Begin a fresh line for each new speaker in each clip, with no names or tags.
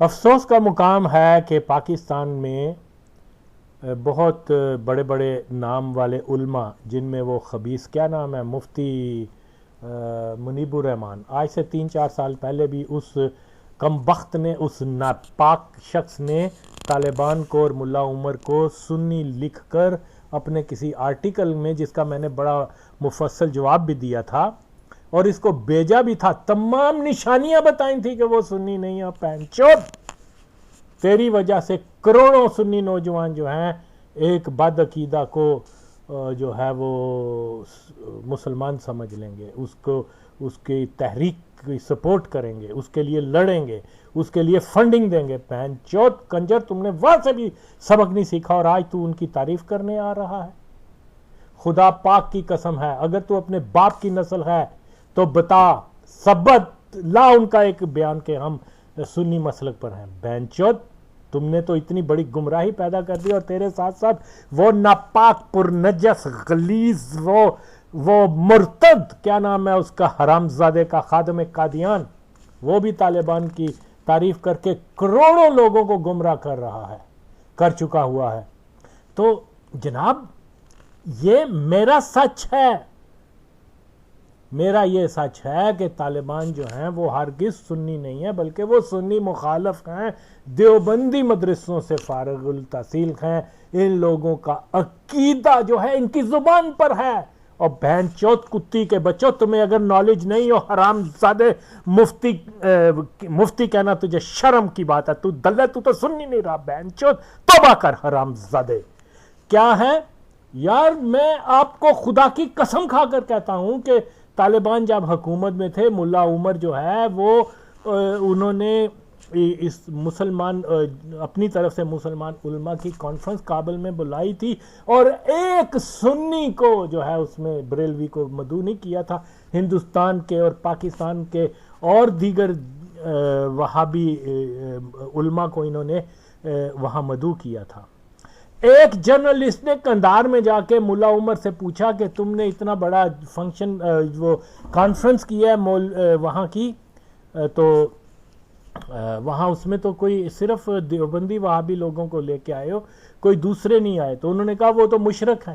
افسوس کا مقام ہے کہ پاکستان میں بہت بڑے بڑے نام والے علماء، جن میں وہ خبیث کیا نام ہے، مفتی منیب الرحمان، آج سے 3-4 سال پہلے بھی اس کم بخت نے، اس ناپاک شخص نے طالبان کو اور ملا عمر کو سنی لکھ کر اپنے کسی آرٹیکل میں، جس کا میں نے بڑا مفصل جواب بھی دیا تھا اور اس کو بھیجا بھی تھا، تمام نشانیاں بتائیں تھی کہ وہ سنی نہیں ہے. پینچوت، تیری وجہ سے کروڑوں سنی نوجوان جو ہیں ایک بد عقیدہ کو جو ہے وہ مسلمان سمجھ لیں گے، اس کی تحریک کی سپورٹ کریں گے، اس کے لیے لڑیں گے، اس کے لیے فنڈنگ دیں گے. پینچوت کنجر، تم نے وہاں سے بھی سبق نہیں سیکھا اور آج تو ان کی تعریف کرنے آ رہا ہے. خدا پاک کی قسم ہے، اگر تو اپنے باپ کی نسل ہے تو بتا، ثبت لا ان کا ایک بیان کہ ہم سنی مسلک پر ہیں. بینچوت، تم نے تو اتنی بڑی گمراہی پیدا کر دی، اور تیرے ساتھ ساتھ وہ ناپاک پرنجس غلیظ وہ مرتد، کیا نام ہے اس کا، حرام زادے کا، خادم قادیان، وہ بھی طالبان کی تعریف کر کے کروڑوں لوگوں کو گمراہ کر رہا ہے، کر چکا ہوا ہے. تو جناب، یہ میرا سچ ہے، میرا یہ سچ ہے کہ طالبان جو ہیں وہ ہرگز سنی نہیں ہے، بلکہ وہ سنی مخالف ہیں، دیوبندی مدرسوں سے فارغ التحصیل ہیں. ان لوگوں کا عقیدہ جو ہے ان کی زبان پر ہے. اور بہن چوت کتی کے بچوں، تمہیں اگر نالج نہیں ہو، حرام زادے، مفتی کہنا تجھے شرم کی بات ہے. تو دلہ، تو سنی نہیں رہا. بہن چوت، توبہ کر حرام زادے. کیا ہے یار، میں آپ کو خدا کی قسم کھا کر کہتا ہوں کہ طالبان جب حکومت میں تھے، ملا عمر جو ہے وہ انہوں نے اس مسلمان اپنی طرف سے مسلمان علماء کی کانفرنس کابل میں بلائی تھی، اور ایک سنی کو جو ہے اس میں بریلوی کو مدعو نہیں کیا تھا. ہندوستان کے اور پاکستان کے اور دیگر وہابی علماء کو انہوں نے وہاں مدعو کیا تھا. ایک جرنلسٹ نے کندھار میں جا کے ملا عمر سے پوچھا کہ تم نے اتنا بڑا فنکشن، وہ کانفرنس کی ہے وہاں کی، تو وہاں اس میں تو کوئی صرف دیوبندی وہابی لوگوں کو لے کے آئے ہو، کوئی دوسرے نہیں آئے. تو انہوں نے کہا وہ تو مشرک ہیں.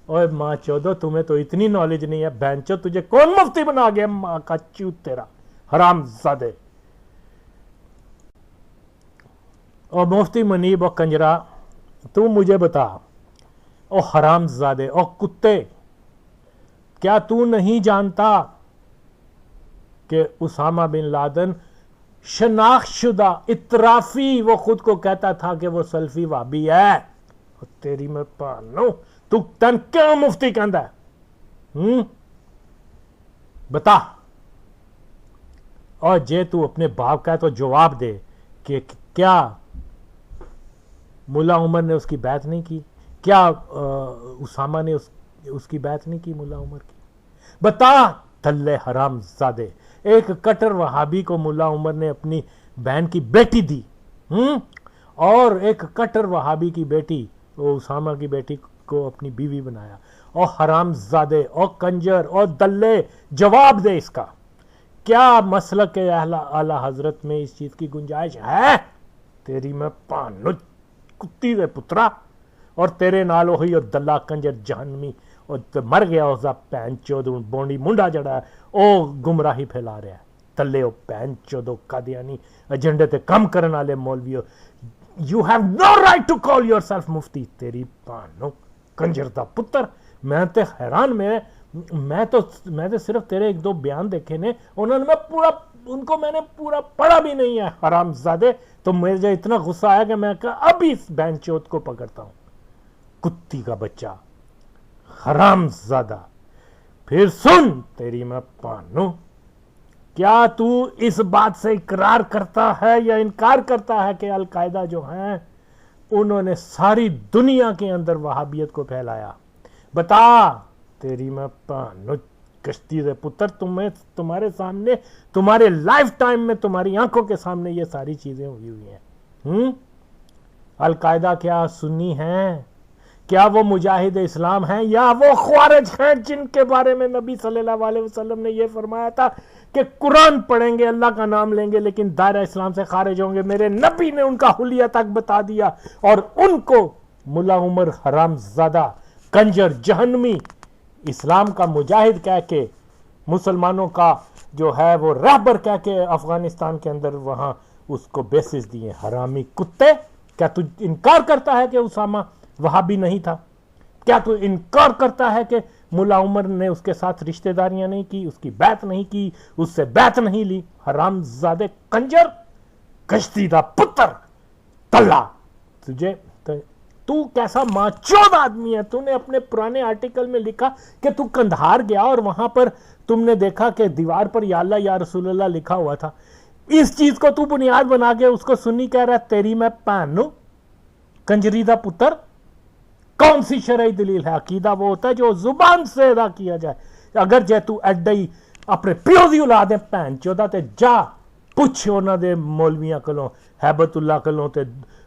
اوے ماں چودو، تمہیں تو اتنی نالج نہیں ہے. بینچو، تجھے کون مفتی بنا گیا؟ ماں کا چوت تیرا، حرام زادے. اور مفتی منیب اور کنجرا، تو مجھے بتا، او حرام زادے، او کتے، کیا تو نہیں جانتا کہ اسامہ بن لادن شناخت شدہ اطرافی، وہ خود کو کہتا تھا کہ وہ سلفی وابی ہے؟ تیری میں پانو، تو تن کیوں مفتی کہندا ہے؟ بتا. اور جے تو اپنے باپ کا ہے تو جواب دے کہ کیا ملا عمر نے اس کی بیعت نہیں کی؟ کیا اسامہ نے اس کی بیعت نہیں کی ملا عمر کی؟ بتا تھلے حرام زادے. ایک کٹر وہابی کو ملا عمر نے اپنی بہن کی بیٹی دی، اور ایک کٹر وہابی کی بیٹی، وہ اسامہ کی بیٹی کو اپنی بیوی بنایا. اور حرام زادے اور کنجر اور دلے، جواب دے اس کا. کیا مسلک اعلی حضرت میں اس چیز کی گنجائش ہے؟ تیری میں پانو کتی دے پترا، اور تیرے نال وہی اور دلہ کنجر جہنمی، اور مر گیا اس دا پین چودو بونڈی منڈا جڑا ہے او گمراہی پھیلا رہا ہے. تلے او پین چودو قادیانی ایجنڈے تے کم کرن والے مولویو، you have no right to call your self مفتی. تیری پانو کنجر دا پتر. میں تے حیران، میں تو صرف تیرے ایک دو بیان دیکھے نے، انہوں نے ان کو میں نے پورا پڑھا بھی نہیں ہے. حرام زادے. تو مجھے اتنا غصہ آیا کہ میں کہا ابھی اس بہن چوت کو پکڑتا ہوں. کتی کا بچہ، حرام زادہ. پھر سن تیری میں پانو، کیا تو اس بات سے اقرار کرتا ہے یا انکار کرتا ہے کہ القاعدہ جو ہیں انہوں نے ساری دنیا کے اندر وہابیت کو پھیلایا؟ بتا. تیری میں پانو کشتی دے پتر، تمہارے سامنے، تمہارے لائف ٹائم میں، تمہاری آنکھوں کے سامنے یہ ساری چیزیں ہوئی ہیں. القاعدہ کیا سنی ہیں؟ کیا وہ مجاہد اسلام ہیں، یا وہ خوارج ہیں جن کے بارے میں نبی صلی اللہ علیہ وسلم نے یہ فرمایا تھا کہ قرآن پڑھیں گے، اللہ کا نام لیں گے، لیکن دائرہ اسلام سے خارج ہوں گے. میرے نبی نے ان کا حلیہ تک بتا دیا، اور ان کو ملا عمر حرام زادہ کنجر جہنمی اسلام کا مجاہد کہہ کے، مسلمانوں کا جو ہے وہ رہبر کہہ کے افغانستان کے اندر وہاں اس کو بیسز دیے. حرامی کتے، کیا تو انکار کرتا ہے کہ اسامہ وہابی نہیں تھا؟ کیا تو انکار کرتا ہے کہ ملا عمر نے اس کے ساتھ رشتہ داریاں نہیں کی، اس کی بیعت نہیں کی، اس سے بیعت نہیں لی؟ حرام زادے کنجر، کشتی دا پتر تلا. تو کیسا ماچود آدمی ہے؟ تو نے اپنے پرانے آرٹیکل میں لکھا کہ تو کندھار گیا اور وہاں پر تم نے دیکھا کہ دیوار پر یا اللہ یا رسول اللہ لکھا ہوا تھا. اس چیز کو تو بنیاد بنا کے اس کو سنی کہہ رہا ہے تیری میں پہنوں کنجری دا پتر. کون سی شرعی دلیل ہے؟ عقیدہ وہ ہوتا ہے جو زبان سے ادا کیا جائے. اگر جے تو ایڈی اپنے پیو دی اولاد ہے پہن چودہ تے جا پوچھ انہاں دے مولویاں کلوں، ہیبت اللہ کلوں تے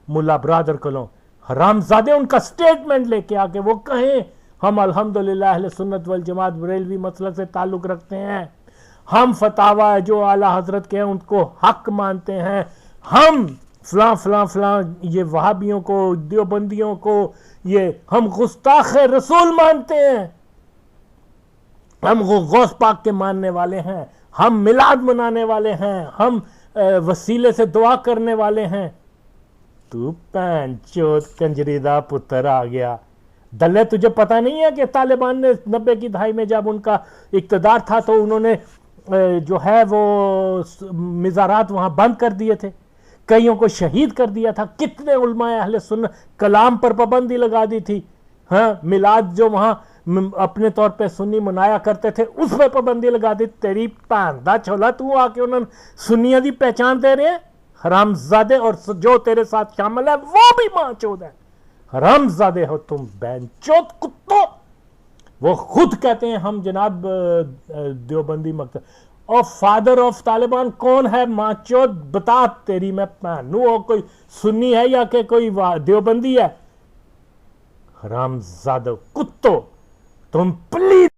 ملا برادر کلوں. حرام زادے ان کا سٹیٹمنٹ لے کے آ کے وہ کہیں ہم الحمدللہ اہل سنت والجماعت بریلوی مسلک سے تعلق رکھتے ہیں، ہم فتاوی جو اعلیٰ حضرت کے ہیں ان کو حق مانتے ہیں، ہم فلاں فلاں فلاں یہ وہابیوں کو، دیوبندیوں کو، یہ ہم گستاخ رسول مانتے ہیں، ہم غوث پاک کے ماننے والے ہیں، ہم میلاد منانے والے ہیں، ہم وسیلے سے دعا کرنے والے ہیں. تو پین چوت کنجری دا پتر آ گیا. دلے تجھے پتہ نہیں ہے کہ طالبان نے 90 کی دہائی میں جب ان کا اقتدار تھا تو انہوں نے جو ہے وہ مزارات وہاں بند کر دیے تھے، کئیوں کو شہید کر دیا تھا. کتنے علماء اہل سنت کلام پر پابندی لگا دی تھی. ہاں، میلاد جو وہاں اپنے طور پہ سنی منایا کرتے تھے اس پہ پابندی لگا دی. تیری پاندہ چھولا تو آ کے انہوں سنیہ دی پہچان دے رہے ہیں؟ حرام زادے، اور جو تیرے ساتھ شامل ہے وہ بھی ماں چود ہے. حرام زادے ہو تم بین چود کتو. وہ خود کہتے ہیں ہم جناب دیوبندی مکتب. اور فادر آف طالبان کون ہے ماں چود؟ بتا تیری میں پہنوں. اور کوئی سنی ہے یا کہ کوئی دیوبندی ہے؟ حرام زادو کتو تم پلیز.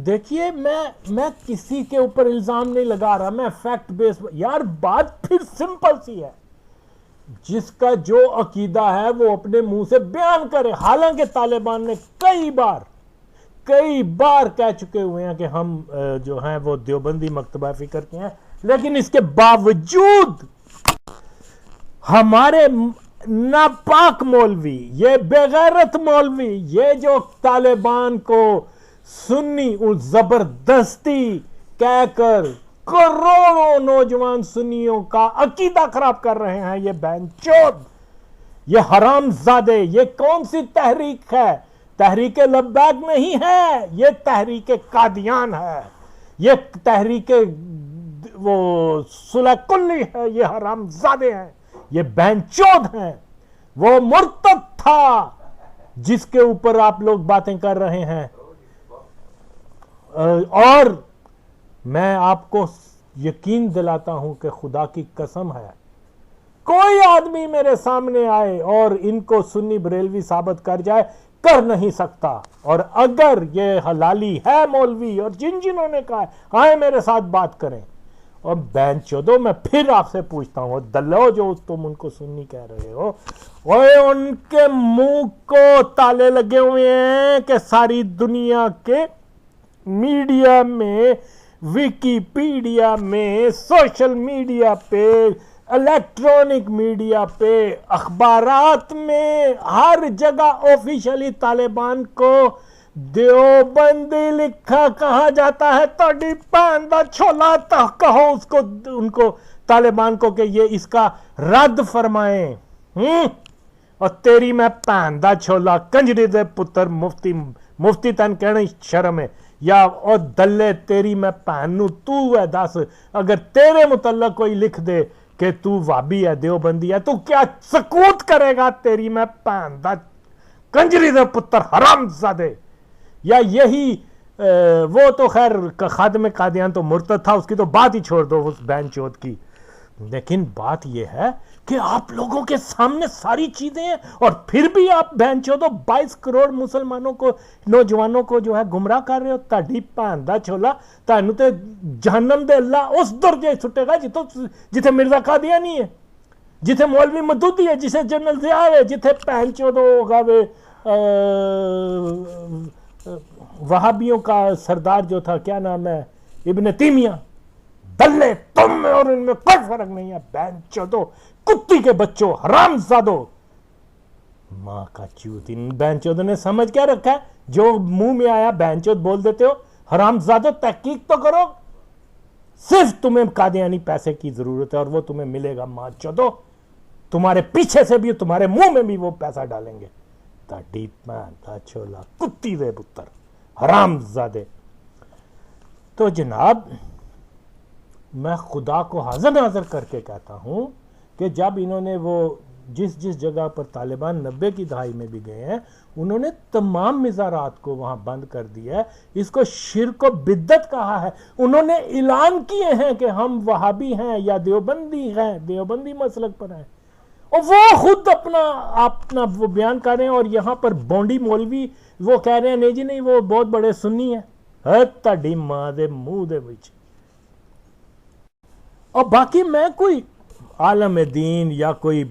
دیکھیے میں کسی کے اوپر الزام نہیں لگا رہا، میں فیکٹ بیس. یار بات پھر سمپل سی ہے، جس کا جو عقیدہ ہے وہ اپنے منہ سے بیان کرے. حالانکہ طالبان نے کئی بار کہہ چکے ہوئے ہیں کہ ہم جو ہیں وہ دیوبندی مکتبہ فکر کے ہیں، لیکن اس کے باوجود ہمارے ناپاک مولوی، یہ بغیرت مولوی، یہ جو طالبان کو سنی زبردستی کہہ کر کروڑوں نوجوان سنیوں کا عقیدہ خراب کر رہے ہیں، یہ بہنچود، یہ حرام زادے. یہ کون سی تحریک ہے؟ تحریک لبیک نہیں ہے، یہ تحریک قادیان ہے، یہ تحریک وہ صلح کلی ہے. یہ حرام زادے ہیں، یہ بہنچود ہیں. وہ مرتد تھا جس کے اوپر آپ لوگ باتیں کر رہے ہیں. اور میں آپ کو یقین دلاتا ہوں کہ خدا کی قسم ہے، کوئی آدمی میرے سامنے آئے اور ان کو سنی بریلوی ثابت کر جائے، کر نہیں سکتا. اور اگر یہ حلالی ہے مولوی اور جنہوں نے کہا ہے آئے میرے ساتھ بات کریں. اور بہن چودو میں پھر آپ سے پوچھتا ہوں، دلو جو تم ان کو سنی کہہ رہے ہو، اوے ان کے منہ کو تالے لگے ہوئے ہیں کہ ساری دنیا کے میڈیا میں، ویکیپیڈیا میں، سوشل میڈیا پہ، الیکٹرانک میڈیا پہ، اخبارات میں، ہر جگہ آفیشلی طالبان کو دیوبندی لکھا کہا جاتا ہے. تاڑی پاندہ چھولا کہو اس کو، ان کو طالبان کو کہ یہ اس کا رد فرمائیں. اور تیری میں پاندہ چھولا کنجری دے پتر مفتی تن کہنے شرم ہے یا اور دلے تیری میں پہنوں. تو ہے دس، اگر تیرے متعلق کوئی لکھ دے کہ تو وابی ہے، دیوبندی ہے، تو کیا سکوت کرے گا؟ تیری میں پہندا کنجری دے پتر حرام زادے. یا یہی وہ تو خیر خادم قادیان تو مرتد تھا، اس کی تو بات ہی چھوڑ دو اس بہن چود کی. لیکن بات یہ ہے کہ آپ لوگوں کے سامنے ساری چیزیں ہیں اور پھر بھی آپ بہن چودو 22 کروڑ مسلمانوں کو، نوجوانوں کو جو ہے گمراہ کر رہے ہو. تاڑی بھن دا چھولا تانوں تے جہنم دے اللہ اس درجے سٹے گا جتھے مرزا قادیانی ہے، جتھے مولوی مدودی ہے، جسے جنرل ضیاء ہے، جتھے بہن چودو ہوگا وہابیوں کا سردار جو تھا، کیا نام ہے، ابن تیمیہ. دلے تم میں اور ان میں کوئی فرق نہیں ہے. بہن چودو کتی کے بچوں، حرام زادو، ماں کا چوت. ان بہن چودوں نے سمجھ کیا رکھا ہے؟ جو منہ میں آیا بہن چود بول دیتے ہو. حرام زادو تحقیق تو کرو. صرف تمہیں قادیانی پیسے کی ضرورت ہے اور وہ تمہیں ملے گا. ماں چودو تمہارے پیچھے سے بھی، تمہارے منہ میں بھی وہ پیسہ ڈالیں گے. تاڑی پان دا چھولا کتی دے پتر، حرام زادے. تو جناب میں خدا کو حاضر ناظر کر کے کہتا ہوں کہ جب انہوں نے وہ جس جگہ پر طالبان 90 کی دہائی میں بھی گئے ہیں، انہوں نے تمام مزارات کو وہاں بند کر دیا ہے. اس کو شرک و بدعت کہا ہے. انہوں نے اعلان کیے ہیں کہ ہم وہابی ہیں یا دیوبندی ہیں، دیوبندی مسلک پر ہیں، اور وہ خود اپنا وہ بیان کر رہے ہیں. اور یہاں پر بونڈی مولوی وہ کہہ رہے ہیں نہیں جی نہیں، وہ بہت بڑے سنی ہیں. تاڑی ماں دے منہ دے وچ. اور باقی میں کوئی عالم دین یا کوئی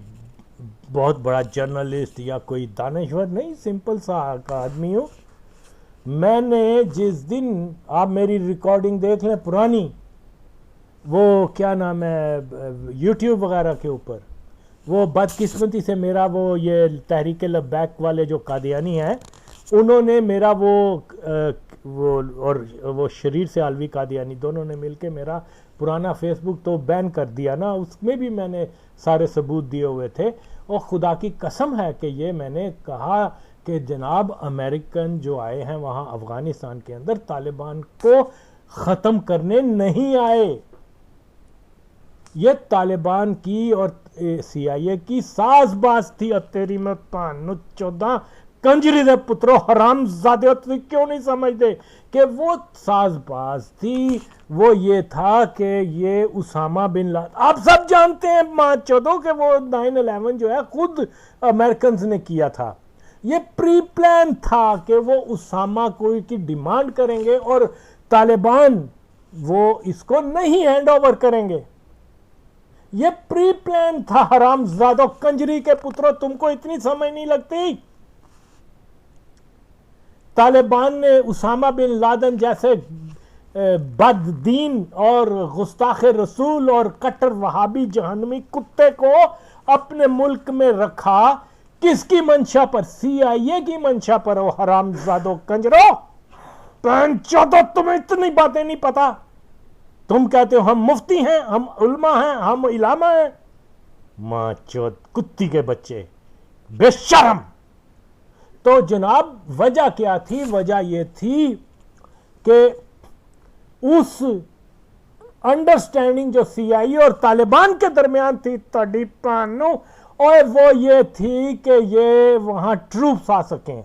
بہت بڑا جرنلسٹ یا کوئی دانشور نہیں، سمپل سا آدمی ہوں. میں نے جس دن، آپ میری ریکارڈنگ دیکھ لیں پرانی، وہ کیا نام ہے یوٹیوب وغیرہ کے اوپر، وہ بدقسمتی سے میرا وہ یہ تحریک لبیک والے جو قادیانی ہیں، انہوں نے میرا وہ شریر سے علوی قادیانی دونوں نے مل کے میرا پرانا فیس بک تو بین کر دیا نا. اس میں بھی میں نے سارے ثبوت دیے ہوئے تھے. اور خدا کی قسم ہے کہ یہ میں نے کہا کہ جناب امریکن جو آئے ہیں وہاں افغانستان کے اندر طالبان کو ختم کرنے نہیں آئے. یہ طالبان کی اور سی آئی اے کی ساز باز تھی. اور تیری میں پانو 14 کنجری دے پترو حرام زادے، کیوں نہیں سمجھتے کہ وہ ساز باز تھی؟ وہ یہ تھا کہ یہ اسامہ بن لادن، آپ سب جانتے ہیں ماں چودوں کہ وہ 9/11 جو ہے خود امریکنز نے کیا تھا. یہ پری پلان تھا کہ وہ اسامہ کوئی کی ڈیمانڈ کریں گے اور طالبان وہ اس کو نہیں ہینڈ اوور کریں گے. یہ پری پلان تھا. حرام زادو کنجری کے پترو، تم کو اتنی سمجھ نہیں لگتی؟ طالبان نے اسامہ بن لادن جیسے بد دین اور گستاخ رسول اور کٹر وہابی جہنمی کتے کو اپنے ملک میں رکھا. کس کی منشا پر؟ سی آئی اے کی منشا پر. ہو حرام زادو کنجرو، پین چودو، تمہیں اتنی باتیں نہیں پتا. تم کہتے ہو ہم مفتی ہیں، ہم علماء ہیں، ہم علامہ ہیں. ماں چود کتی کے بچے، بے شرم. تو جناب وجہ کیا تھی؟ وجہ یہ تھی کہ اس انڈرسٹینڈنگ جو سی آئی اے اور طالبان کے درمیان تھی تاڑی پانو، اور وہ یہ تھی کہ یہ وہاں ٹروپس آ سکیں.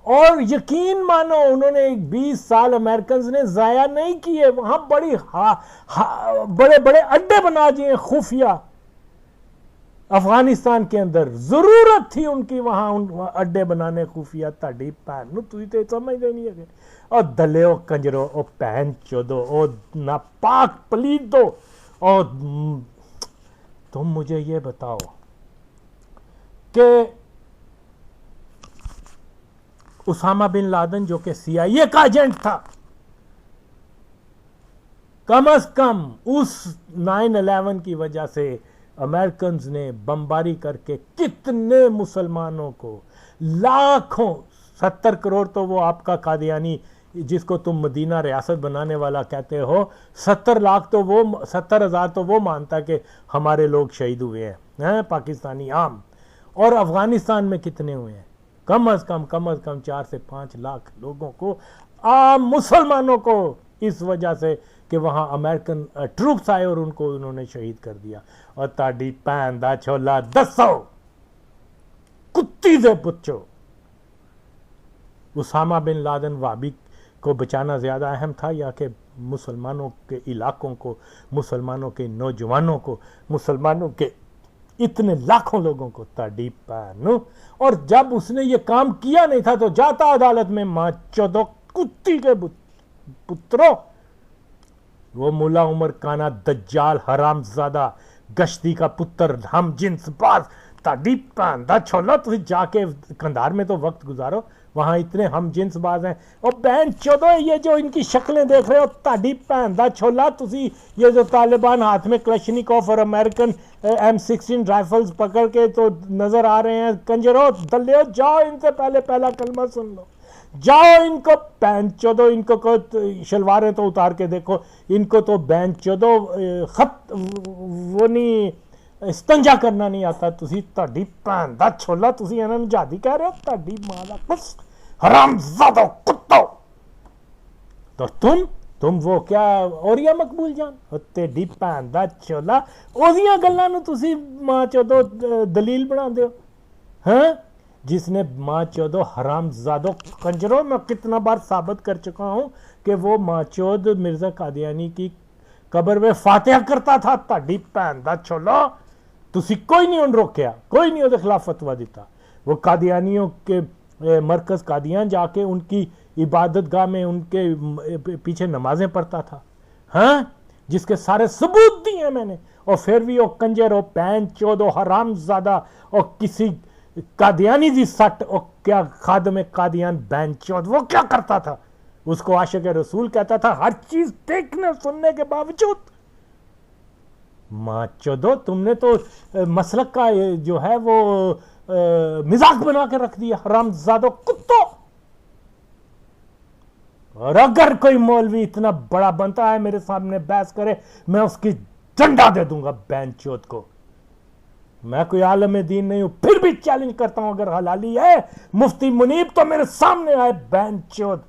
اور یقین مانو انہوں نے 20 سال امریکنز نے ضائع نہیں کیے. وہاں بڑے بڑے اڈے بنا دیے خفیہ. افغانستان کے اندر ضرورت تھی ان کی وہاں اڈے بنانے خفیہ. تاڑی پہن تھی تو سمجھتے نہیں ہے. اور دلے او کنجرو، او پہن چودو، او ناپاک پلید دو. اور تم مجھے یہ بتاؤ کہ اسامہ بن لادن جو کہ سی آئی اے کا ایجنٹ تھا، کم از کم اس 9/11 کی وجہ سے امریکنز نے بمباری کر کے کتنے مسلمانوں کو، لاکھوں، 70 کروڑ تو وہ آپ کا قادیانی جس کو تم مدینہ ریاست بنانے والا کہتے ہو، 70,000 تو وہ مانتا کہ ہمارے لوگ شہید ہوئے ہیں پاکستانی عام. اور افغانستان میں کتنے ہوئے ہیں؟ کم از کم 4 سے 5 لاکھ لوگوں کو، عام مسلمانوں کو، اس وجہ سے کہ وہاں امریکن ٹروپس آئے اور ان کو انہوں نے شہید کر دیا. اور تاڑی پین دا چھولا دسو کتی دے بچو، اسامہ بن لادن وہابی کو بچانا زیادہ اہم تھا یا کہ مسلمانوں کے علاقوں کو، مسلمانوں کے نوجوانوں کو، مسلمانوں کے اتنے لاکھوں لوگوں کو تاڑی پہنو. اور جب اس نے یہ کام کیا نہیں تھا تو جاتا عدالت میں، ماں چودو کتی کے پتروں، وہ ملا عمر کانا دجال حرام زادہ گشتی کا پتر ہم جنس باز تاڑی پہندا چھولا. تھی جا کے کندھار میں تو وقت گزارو، وہاں اتنے ہم جنس باز ہیں. اور بہن چودو یہ جو ان کی شکلیں دیکھ رہے ہو تاڑی پہندا چھولا، تسی یہ جو طالبان ہاتھ میں کلشنیکوف اور امریکن M16 رائفلز پکڑ کے تو نظر آ رہے ہیں، کنجرو دلیو جاؤ ان سے پہلے پہلا کلمہ سن لو. جاؤ ان کو بہن چودو، ان کو شلواریں تو اتار کے دیکھو، ان کو تو بہن چودو خط وہ نہیں استنجا کرنا نہیں آتا. تسی تاڑی بہن دا چھولا، تسی انہاں نوں جہادی کہہ رہے ہو، تاڑی ماں دا کس حرام زادو کتو. تو تم وہ کیا اوریا مقبول جان تیڈی بہن دا چھولا، اودیاں گلاں نوں تسی ماں چودو دلیل بنا دیو. ہاں جس نے ماں چودو حرام زادو کنجروں، میں کتنا بار ثابت کر چکا ہوں کہ وہ ماں چود مرزا قادیانی کی قبر میں فاتحہ کرتا تھا. تاڑی بہن دا چھولا تسی کوئی نہیں ان روکیا، کوئی نہیں وہ خلاف فتویٰ دیتا. وہ قادیانیوں کے مرکز قادیان جا کے ان کی عبادت گاہ میں ان کے پیچھے نمازیں پڑھتا تھا. ہاں جس کے سارے ثبوت دیے میں نے. اور پھر بھی وہ کنجر اور بہن چود و حرام زادہ اور کسی قادیانی دی سٹ اور کیا خادم قادیان بہن چود، وہ کیا کرتا تھا؟ اس کو عاشق رسول کہتا تھا، ہر چیز دیکھنے سننے کے باوجود. ماں چودو تم نے تو مسلک کا جو ہے وہ مزاق بنا کے رکھ دیا، حرام زادو کتو. اور اگر کوئی مولوی اتنا بڑا بنتا ہے میرے سامنے بحث کرے، میں اس کی ڈنڈا دے دوں گا بہن چود کو. میں کوئی عالم دین نہیں ہوں، پھر بھی چیلنج کرتا ہوں، اگر حلالی ہے مفتی منیب تو میرے سامنے آئے بہن چود.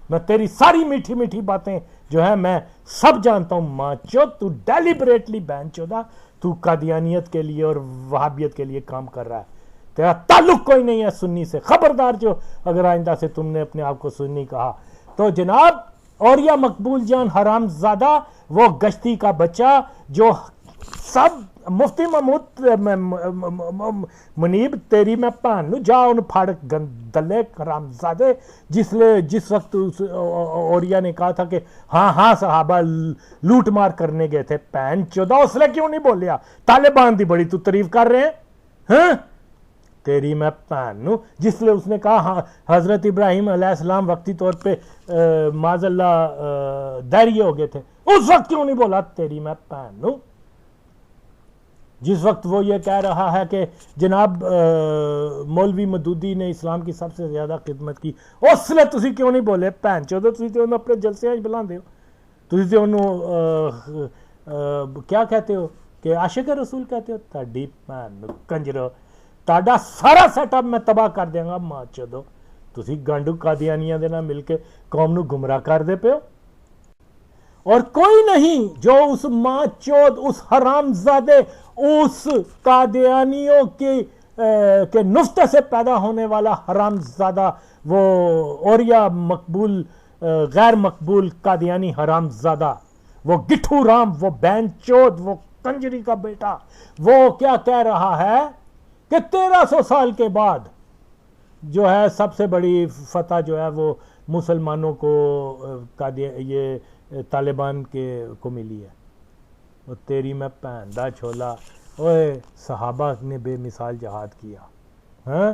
میں تیری ساری میٹھی میٹھی باتیں جو ہے میں سب جانتا ہوں. ماں چود تو ڈیلیبریٹلی بہن چودا تو قادیانیت کے لیے اور وہابیت کے لیے کام کر رہا ہے. تیرا تعلق کوئی نہیں ہے سنی سے. خبردار جو اگر آئندہ سے تم نے اپنے آپ کو سنی کہا تو جناب اوریا مقبول جان حرام زادہ، وہ گشتی کا بچہ جو سب مفتی محمود منیب تیری میں پہن جا ان پھاڑک دلے حرام زادے. جس وقت اوریا نے کہا تھا کہ ہاں صحابہ لوٹ مار کرنے گئے تھے، پہن چودہ اس لئے کیوں نہیں بولیا؟ طالبان دی بڑی تو تعریف کر رہے ہیں. ہاں تیری میں پہنوں. جس لئے اس نے کہا حضرت ابراہیم علیہ السلام وقتی طور پہ معاذ اللہ دہریے ہو گئے تھے، اس وقت کیوں نہیں بولا تیری میں پہنوں؟ جس وقت وہ یہ کہہ رہا ہے کہ جناب مولوی مدودی نے اسلام کی سب سے زیادہ خدمت کی، اس لئے تسی کیوں نہیں بولے؟ پہن چودو تسی تو انہوں اپنے جلسے آج بلان دے ہو، تسی تو انہوں کیا کہتے ہو کہ عاشق رسول کہتے ہو. تاڑی پہن کنجرو، تاڑا سارا سیٹ اپ میں تباہ کر دیں گا ماں چودو. تسی گانڈو قادیانیاں دے نہ مل کے قوم نو گمراہ کر دے پہ ہو. اور کوئی نہیں جو اس ماں چود، اس حرام زادے، اس قادیانیوں کے نفتے سے پیدا ہونے والا حرام زادہ، وہ اوریا مقبول غیر مقبول قادیانی حرام زادہ، وہ گٹھو رام، وہ بہن چود، وہ کنجری کا بیٹا، وہ کیا کہہ رہا ہے کہ 1300 سال کے بعد جو ہے سب سے بڑی فتح جو ہے وہ مسلمانوں کو یہ طالبان کو ملی ہے. وہ تیری میں پہندا چھولا. اوے صحابہ نے بے مثال جہاد کیا. ہاں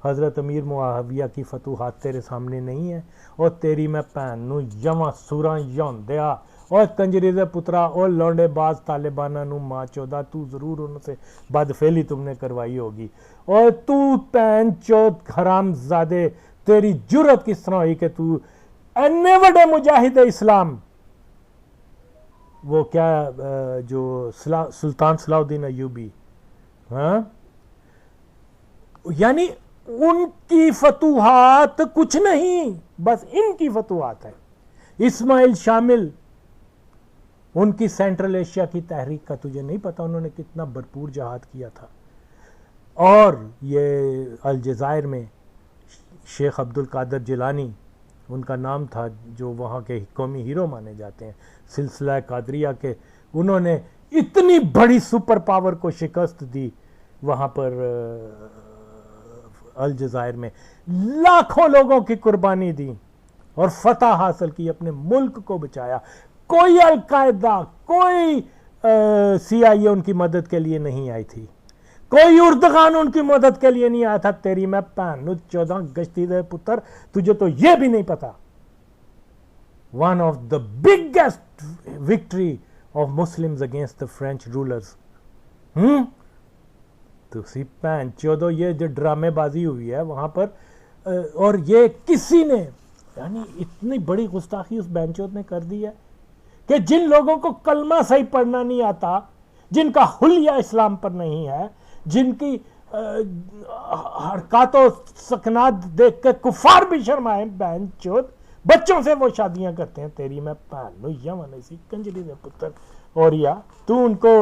حضرت امیر معاویہ کی فتوحات تیرے سامنے نہیں ہیں. اور تیری میں پہنوں یواں سوراں یون دیا اور کنجری دے پترا اور لونڈے باز طالبانہ نو ماں چودا، تو ضرور ان سے بدفعلی تم نے کروائی ہوگی. اور تو پہن چود حرام زادے، تیری جرت کس طرح ہوئی کہ تو اینے بڑے مجاہد اسلام، وہ کیا جو سلطان صلاح الدین ایوبی، ہاں یعنی ان کی فتوحات کچھ نہیں، بس ان کی فتوحات ہے. اسماعیل شامل، ان کی سینٹرل ایشیا کی تحریک کا تجھے نہیں پتا انہوں نے کتنا بھرپور جہاد کیا تھا. اور یہ الجزائر میں شیخ عبد القادر جیلانی ان کا نام تھا، جو وہاں کے قومی ہیرو مانے جاتے ہیں سلسلہ قادریہ کے، انہوں نے اتنی بڑی سپر پاور کو شکست دی وہاں پر الجزائر میں، لاکھوں لوگوں کی قربانی دی اور فتح حاصل کی، اپنے ملک کو بچایا۔ کوئی القاعدہ، کوئی سی آئی اے ان کی مدد کے لیے نہیں آئی تھی، کوئی اردغان ان کی مدد کے لیے نہیں آیا تھا۔ تیری میں پہنو 14 گشتی دے پتر، تجھے تو یہ بھی نہیں پتا۔ One of the biggest victory of Muslims against the French rulers. تسی پہن 14 یہ جو ڈرامے بازی ہوئی ہے وہاں پر، اور یہ کسی نے، یعنی اتنی بڑی گستاخی اس بینچوت نے کر دی ہے کہ جن لوگوں کو کلمہ صحیح پڑھنا نہیں آتا، جن کا حلیہ اسلام پر نہیں ہے، جن کی حرکات و سکنات دیکھ کے کفار بھی شرمائے، بہن چود بچوں سے وہ شادیاں کرتے ہیں۔ تیری میں پہنو یمن ایسی کنجری دے پتر، اور یا تو ان کو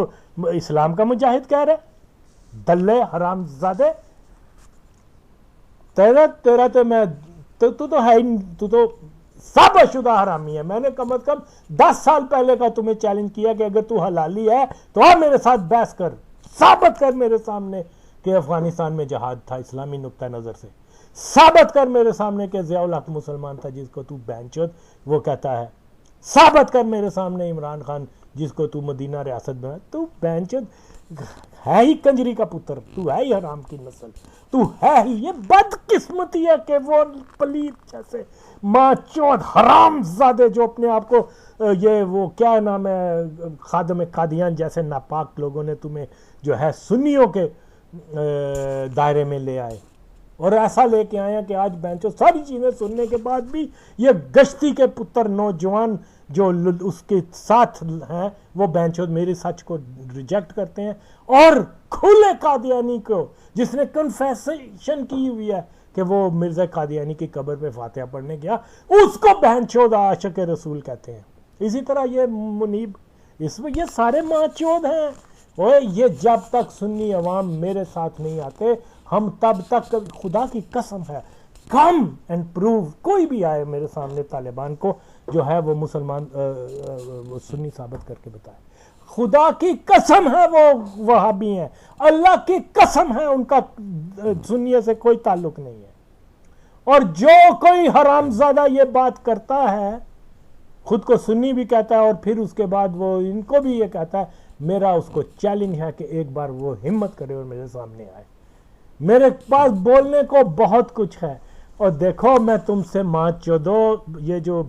اسلام کا مجاہد کہہ رہے؟ دلے حرام زادے، تیرا تو میں تو ہے ہی، تو ثابت شدہ حرامی ہے۔ میں نے کم از کم 10 سال پہلے کا تمہیں چیلنج کیا کہ اگر تو حلالی ہے تو آپ میرے ساتھ بحث کر، ثابت کر میرے سامنے کہ افغانستان میں جہاد تھا اسلامی نقطہ نظر سے، ثابت کر میرے سامنے کہ ضیاء الحق مسلمان تھا جس کو تو بینچود وہ کہتا ہے، ثابت کر میرے سامنے عمران خان جس کو تو مدینہ ریاست بنا۔ تو بینچود ہے ہی کنجری کا پتر، تو ہے ہی حرام کی نسل، تو ہے ہی، یہ بدقسمتی ہے کہ وہ پلیت جیسے ماں چود حرام زادے جو اپنے آپ کو یہ وہ کیا نام ہے خادم قادیان جیسے ناپاک لوگوں نے تمہیں جو ہے سنیوں کے دائرے میں لے آئے، اور ایسا لے کے آئے ہیں کہ آج بینچو ساری چیزیں سننے کے بعد بھی یہ گشتی کے پتر نوجوان جو اس کے ساتھ ہیں وہ بینچو میری سچ کو ریجیکٹ کرتے ہیں، اور کھلے قادیانی کو جس نے کنفیشن کی ہوئی ہے کہ وہ مرزا قادیانی کی قبر پہ فاتحہ پڑھنے گیا، اس کو بہنچود عاشق رسول کہتے ہیں۔ اسی طرح یہ منیب، اس میں یہ سارے ماچود ہیں۔ اوے یہ جب تک سنی عوام میرے ساتھ نہیں آتے ہم تب تک، خدا کی قسم ہے، کم اینڈ پروو، کوئی بھی آئے میرے سامنے طالبان کو جو ہے وہ مسلمان سنی ثابت کر کے بتائے، خدا کی قسم ہے وہ وہابی ہیں، اللہ کی قسم ہے ان کا سنیے سے کوئی تعلق نہیں ہے۔ اور جو کوئی حرامزادہ یہ بات کرتا ہے، خود کو سنی بھی کہتا ہے اور پھر اس کے بعد وہ ان کو بھی یہ کہتا ہے، میرا اس کو چیلنج ہے کہ ایک بار وہ ہمت کرے اور میرے سامنے آئے۔ میرے پاس بولنے کو بہت کچھ ہے، اور دیکھو میں تم سے ماں چودو یہ جو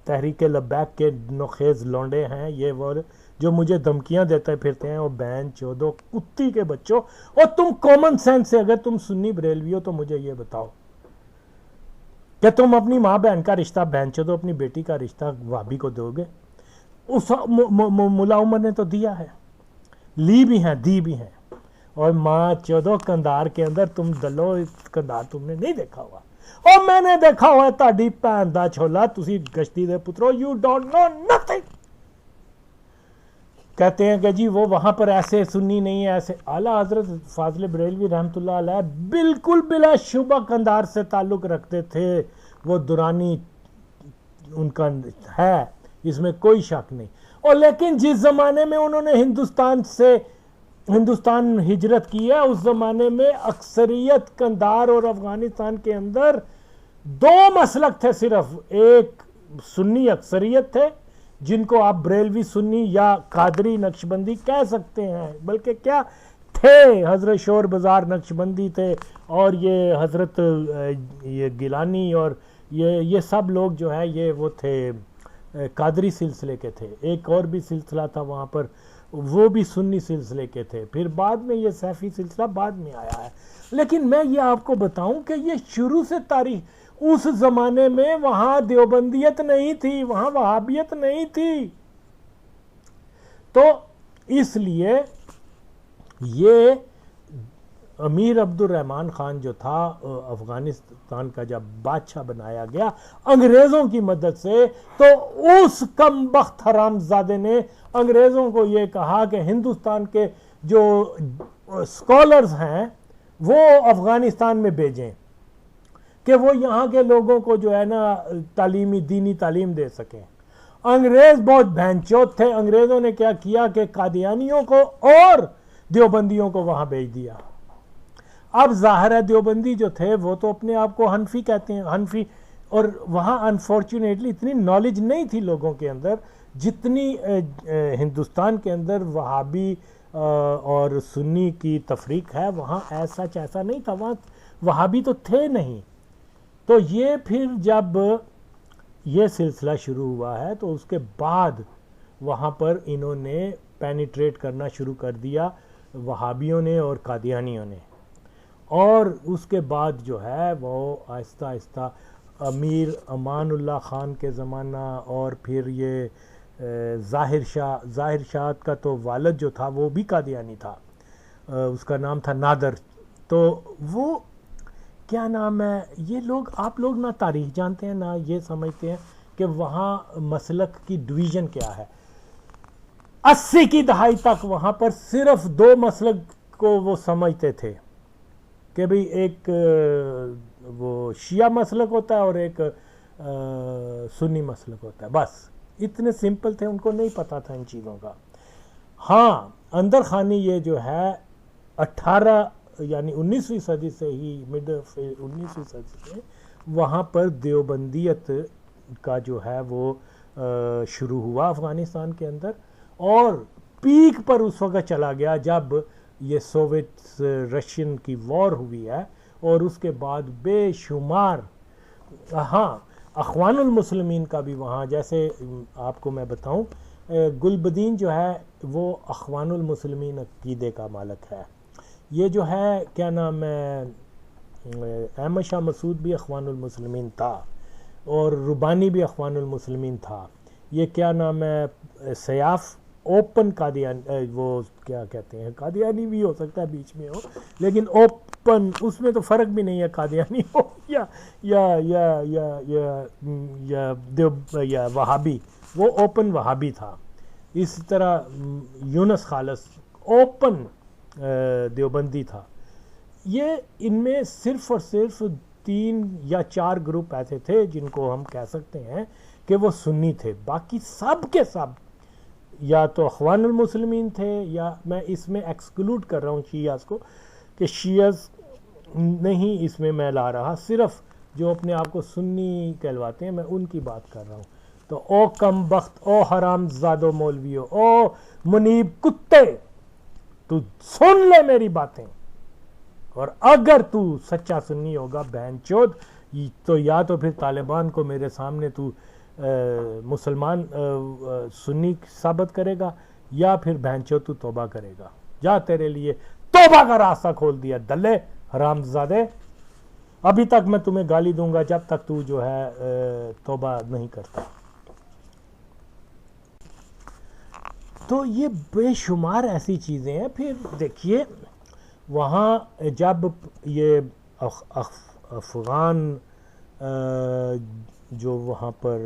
تحریک لبیک کے نوخیز لونڈے ہیں، یہ وہ جو مجھے دھمکیاں دیتے پھرتے ہیں، وہ بہن چودو کتی کے بچوں، اور تم کامن سینس سے اگر تم سنی بریلوی ہو تو مجھے یہ بتاؤ کہ تم اپنی ماں بہن کا رشتہ بہن چودو اپنی بیٹی کا رشتہ وہابی کو دو گے؟ اس ملا عمر نے تو دیا ہے، لی بھی ہیں، دی بھی ہیں، اور ماں چودو کندھار کے اندر تم دلو کندھار تم نے نہیں دیکھا ہوا، اور میں نے دیکھا ہوا ہے تہاڈی بھین دا چھولا، تسی گشتی دے پترو، یو ڈونٹ نو نتھنگ۔ کہتے ہیں کہ جی وہ وہاں پر ایسے سنی نہیں ہے، ایسے۔ اعلیٰ حضرت فاضل بریلوی رحمۃ اللہ علیہ بالکل بلا شبہ کندھار سے تعلق رکھتے تھے، وہ دورانی ان کا ہے، اس میں کوئی شک نہیں۔ اور لیکن جس زمانے میں انہوں نے ہندوستان ہجرت کی ہے، اس زمانے میں اکثریت کندھار اور افغانستان کے اندر 2 مسلک تھے صرف، ایک سنی اکثریت تھے جن کو آپ بریلوی سنی یا قادری نقشبندی کہہ سکتے ہیں، بلکہ کیا تھے، حضرت شور بازار نقشبندی تھے، اور یہ حضرت یہ گیلانی اور یہ سب لوگ جو ہے یہ وہ تھے قادری سلسلے کے تھے۔ ایک اور بھی سلسلہ تھا وہاں پر، وہ بھی سنی سلسلے کے تھے، پھر بعد میں یہ سیفی سلسلہ بعد میں آیا ہے۔ لیکن میں یہ آپ کو بتاؤں کہ یہ شروع سے تاریخ، اس زمانے میں وہاں دیوبندیت نہیں تھی، وہاں وہابیت نہیں تھی، تو اس لیے یہ امیر عبد الرحمن خان جو تھا افغانستان کا جب بادشاہ بنایا گیا انگریزوں کی مدد سے، تو اس کم بخت حرام زادے نے انگریزوں کو یہ کہا کہ ہندوستان کے جو اسکالرز ہیں وہ افغانستان میں بھیجیں، کہ وہ یہاں کے لوگوں کو جو ہے نا تعلیمی دینی تعلیم دے سکیں. انگریز بہت بہنچود تھے. انگریزوں نے کیا کیا کہ قادیانیوں کو اور دیوبندیوں کو وہاں بھیج دیا. اب ظاہر ہے دیوبندی جو تھے وہ تو اپنے آپ کو حنفی کہتے ہیں, حنفی, اور وہاں انفارچونیٹلی اتنی نالج نہیں تھی لوگوں کے اندر جتنی ہندوستان کے اندر وہابی اور سنی کی تفریق ہے. وہاں ایسا نہیں تھا, وہاں وہابی تو تھے نہیں. تو یہ پھر جب یہ سلسلہ شروع ہوا ہے تو اس کے بعد وہاں پر انہوں نے پینیٹریٹ کرنا شروع کر دیا, وہابیوں نے اور قادیانیوں نے. اور اس کے بعد جو ہے وہ آہستہ آہستہ امیر امان اللہ خان کے زمانہ, اور پھر یہ ظاہر شاہ کا تو والد جو تھا وہ بھی قادیانی تھا, اس کا نام تھا نادر. تو وہ کیا نام ہے, یہ لوگ, آپ لوگ نہ تاریخ جانتے ہیں نہ یہ سمجھتے ہیں کہ وہاں مسلک کی ڈویژن کیا ہے. 80 کی دہائی تک وہاں پر صرف 2 مسلک کو وہ سمجھتے تھے کہ بھئی ایک وہ شیعہ مسلک ہوتا ہے اور ایک سنی مسلک ہوتا ہے, بس اتنے سمپل تھے, ان کو نہیں پتا تھا ان چیزوں کا. ہاں اندر خانی یہ جو ہے 19ویں صدی سے ہی, مڈ 19ویں صدی سے وہاں پر دیوبندیت کا جو ہے وہ شروع ہوا افغانستان کے اندر, اور پیک پر اس وقت چلا گیا جب یہ سوویت رشین کی وار ہوئی ہے, اور اس کے بعد بے شمار, ہاں اخوان المسلمین کا بھی وہاں, جیسے آپ کو میں بتاؤں گلبدین جو ہے وہ اخوان المسلمین عقیدے کا مالک ہے. یہ جو ہے کیا نام ہے, احمد شاہ مسعود بھی اخوان المسلمین تھا, اور ربانی بھی اخوان المسلمین تھا. یہ کیا نام ہے, سیاف اوپن قادیان, وہ کیا کہتے ہیں, قادیانی بھی ہو سکتا ہے بیچ میں ہو, لیکن اوپن, اس میں تو فرق بھی نہیں ہے قادیانی ہو یا وہابی, وہ اوپن وہابی تھا. اس طرح یونس خالص اوپن دیوبندی تھا. یہ ان میں صرف اور صرف 3 یا 4 گروپ ایسے تھے جن کو ہم کہہ سکتے ہیں کہ وہ سنی تھے, باقی سب کے سب یا تو اخوان المسلمین تھے, یا میں اس میں ایکسکلوڈ کر رہا ہوں شیعہ کو, کہ شیعہ نہیں اس میں لا رہا, صرف جو اپنے آپ کو سنی کہلواتے ہیں میں ان کی بات کر رہا ہوں. تو او کم بخت, او حرام زادو مولویو, او منیب کتے, تو سن لے میری باتیں, اور اگر تو سچا سنی ہوگا بہن چود, تو یا تو پھر طالبان کو میرے سامنے تو مسلمان سنی ثابت کرے گا, یا پھر بہن چود تو توبہ کرے گا. جا تیرے لیے توبہ کا راستہ کھول دیا دلے حرام زادے. ابھی تک میں تمہیں گالی دوں گا جب تک تو جو ہے توبہ نہیں کرتا. تو یہ بے شمار ایسی چیزیں ہیں. پھر دیکھیے وہاں جب یہ افغان جو وہاں پر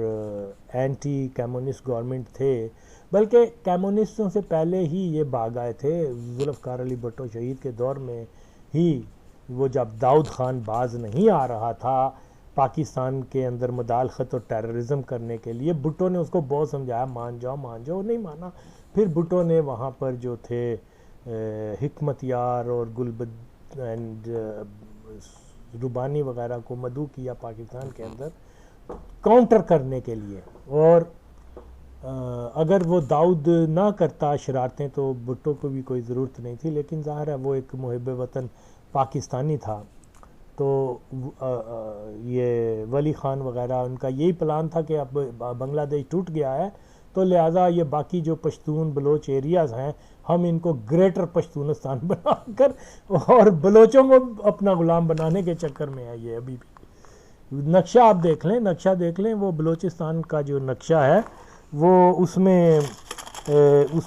اینٹی کمیونسٹ گورنمنٹ تھے, بلکہ کمیونسٹوں سے پہلے ہی یہ بھاگ آئے تھے, ذوالفقار علی بھٹو شہید کے دور میں ہی, وہ جب داؤد خان باز نہیں آ رہا تھا پاکستان کے اندر مداخلت اور ٹیررزم کرنے کے لیے, بھٹو نے اس کو بہت سمجھایا مان جاؤ, نہیں مانا. پھر بھٹو نے وہاں پر جو تھے حکمت یار اور گلبد اینڈ ربانی وغیرہ کو مدعو کیا پاکستان کے اندر کاؤنٹر کرنے کے لیے, اور اگر وہ داؤد نہ کرتا شرارتیں تو بھٹو کو بھی کوئی ضرورت نہیں تھی, لیکن ظاہر ہے وہ ایک محب وطن پاکستانی تھا. تو یہ ولی خان وغیرہ ان کا یہی پلان تھا کہ اب بنگلہ دیش ٹوٹ گیا ہے تو لہٰذا یہ باقی جو پشتون بلوچ ایریاز ہیں ہم ان کو گریٹر پشتونستان بنا کر, اور بلوچوں کو اپنا غلام بنانے کے چکر میں ہے یہ ابھی بھی. نقشہ آپ دیکھ لیں, وہ بلوچستان کا جو نقشہ ہے وہ اس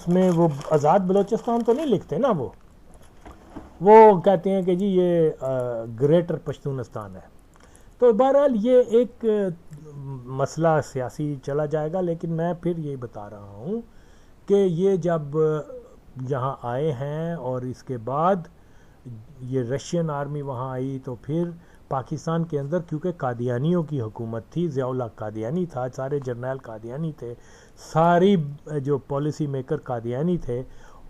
میں وہ آزاد بلوچستان تو نہیں لکھتے نا, وہ کہتے ہیں کہ جی یہ گریٹر پشتونستان ہے. تو بہرحال یہ ایک مسئلہ سیاسی چلا جائے گا, لیکن میں پھر یہ بتا رہا ہوں کہ یہ جب یہاں آئے ہیں اور اس کے بعد یہ رشین آرمی وہاں آئی, تو پھر پاکستان کے اندر کیونکہ قادیانیوں کی حکومت تھی، ضیاء اللہ قادیانی تھا، سارے جرنیل قادیانی تھے، ساری جو پالیسی میکر قادیانی تھے،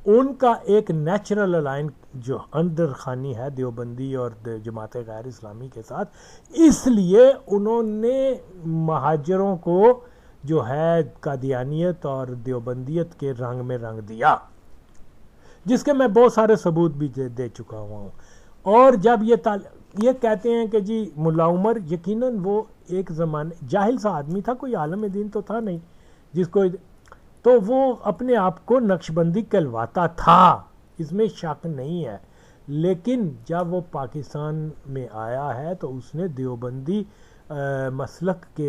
ان کا ایک نیچرل الائن جو اندر خانی ہے دیوبندی اور جماعت غیر اسلامی کے ساتھ، اس لیے انہوں نے مہاجروں کو جو ہے قادیانیت اور دیوبندیت کے رنگ میں رنگ دیا، جس کے میں بہت سارے ثبوت بھی دے چکا ہوا ہوں۔ اور جب یہ کہتے ہیں کہ جی ملا عمر یقیناً وہ ایک زمانے جاہل سا آدمی تھا، کوئی عالم دین تو تھا نہیں جس کو، تو وہ اپنے آپ کو نقش بندی کہلواتا تھا، اس میں شک نہیں ہے، لیکن جب وہ پاکستان میں آیا ہے تو اس نے دیوبندی مسلک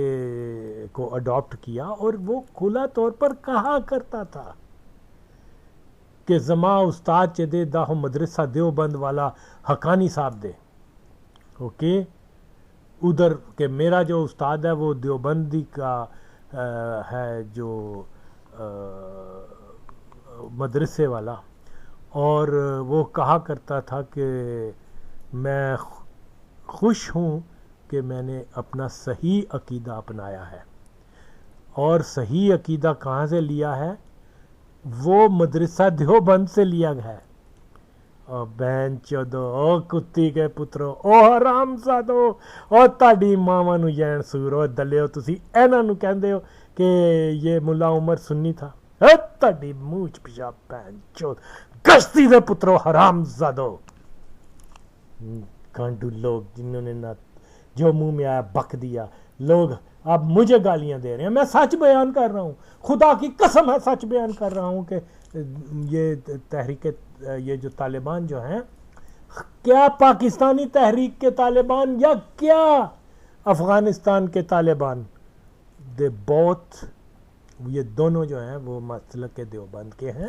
کو اڈاپٹ کیا، اور وہ کھلا طور پر کہا کرتا تھا کہ زما استاد چے دے دا مدرسہ دیوبند والا حقانی صاحب دے، اوکے، ادھر کہ میرا جو استاد ہے وہ دیوبندی کا ہے جو مدرسے والا، اور وہ کہا کرتا تھا کہ میں خوش ہوں کہ میں نے اپنا صحیح عقیدہ اپنایا ہے، اور صحیح عقیدہ کہاں سے لیا ہے؟ وہ مدرسہ دیوبند سے لیا گیا ہے۔ او بہن چودو، او کتی کے پترو، او حرام زادو، او تاڑی ماما نو جین سورو دلیو، تسی اینا نو کہندے ہو کہ یہ ملا عمر سنی تھا، تاڑی موچ پیشاب بہن چود گشتی دے پترو، حرام زادو، گانڈو لوگ جنہوں نے نہ جو منہ میں آیا بک دیا، لوگ اب مجھے گالیاں دے رہے ہیں، میں سچ بیان کر رہا ہوں، خدا کی قسم ہے سچ بیان کر رہا ہوں کہ یہ تحریک یہ جو طالبان جو ہیں، کیا پاکستانی تحریک کے طالبان یا کیا افغانستان کے طالبان، دے بوتھ، یہ دونوں جو ہیں وہ مسلک دیوبند کے ہیں۔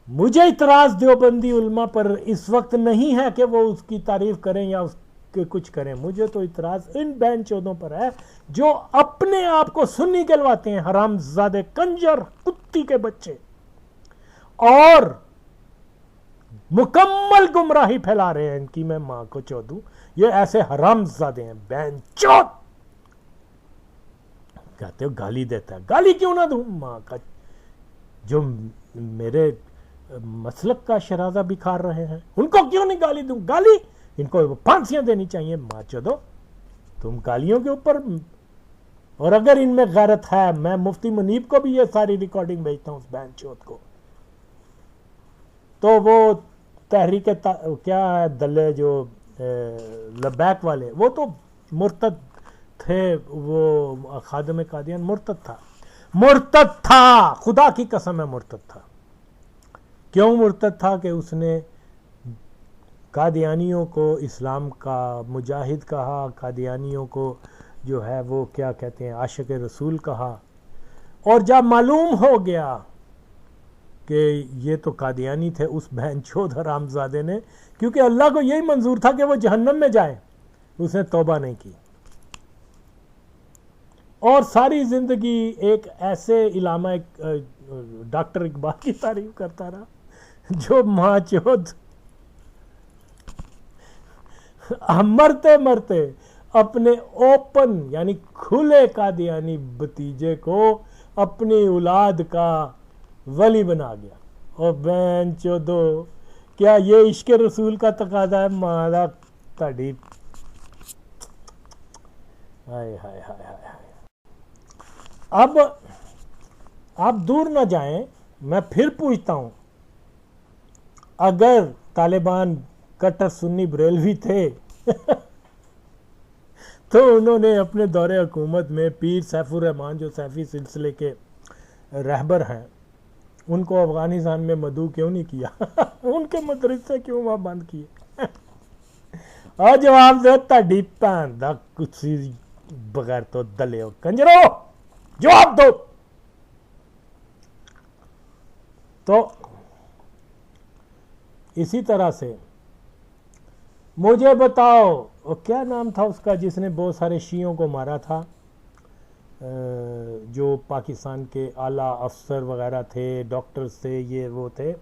مجھے اعتراض دیوبندی علماء پر اس وقت نہیں ہے کہ وہ اس کی تعریف کریں یا اس کے کچھ کریں، مجھے تو اعتراض ان بہن چودوں پر ہے جو اپنے آپ کو سنی کہلواتے ہیں، حرام زادے کنجر کتی کے بچے، اور مکمل گمراہی پھیلا رہے ہیں ان کی، میں ماں کو چودوں، یہ ایسے حرام زادے ہیں بہن چود۔ کہتے ہو گالی دیتا ہے، گالی کیوں نہ دوں؟ ماں کا جو میرے مسلک کا شرازہ بکھار رہے ہیں ان کو کیوں نہیں گالی دوں؟ گالی ان کو پھانسیاں دینی چاہیے، ماں چودو، تم گالیوں کے اوپر۔ اور اگر ان میں غیرت ہے، میں مفتی منیب کو بھی یہ ساری ریکارڈنگ بھیجتا ہوں اس بہن چود کو، تو وہ تحریک کیا ہے دلے جو لبیک والے، وہ تو مرتد تھے، وہ خادم قادیان مرتد تھا، خدا کی قسم ہے مرتد تھا۔ کیوں مرتد تھا؟ کہ اس نے قادیانیوں کو اسلام کا مجاہد کہا، قادیانیوں کو جو ہے وہ کیا کہتے ہیں عاشق رسول کہا، اور جب معلوم ہو گیا کہ یہ تو قادیانی تھے، اس بہن چود حرام زادے نے، کیونکہ اللہ کو یہی منظور تھا کہ وہ جہنم میں جائے، اس نے توبہ نہیں کی، اور ساری زندگی ایک ایسے علامہ ڈاکٹر اقبال کی تعریف کرتا رہا جو ماں چود مرتے مرتے اپنے اوپن یعنی کھلے قادیانی بتیجے کو اپنی اولاد کا ولی بنا گیا۔ اور بہن چودو، کیا یہ عشق رسول کا تقاضا ہے؟ مالا تڑی، ہائے ہائے ہائے ہائے۔ اب آپ دور نہ جائیں، میں پھر پوچھتا ہوں، اگر طالبان کٹر سنی بریلوی تھے تو انہوں نے اپنے دور حکومت میں پیر سیف الرحمان جو سیفی سلسلے کے رہبر ہیں ان کو افغانستان میں مدعو کیوں نہیں کیا؟ ان کے مدرسے کیوں وہاں بند کیے؟ اور جواب دو تاڑی پین دا کچھ بغیر تو دلے ہو کنجرو، جواب دو۔ تو اسی طرح سے مجھے بتاؤ کیا نام تھا اس کا جس نے بہت سارے شیعوں کو مارا تھا، جو پاکستان کے اعلیٰ افسر وغیرہ تھے، ڈاکٹرز تھے، یہ وہ تھے،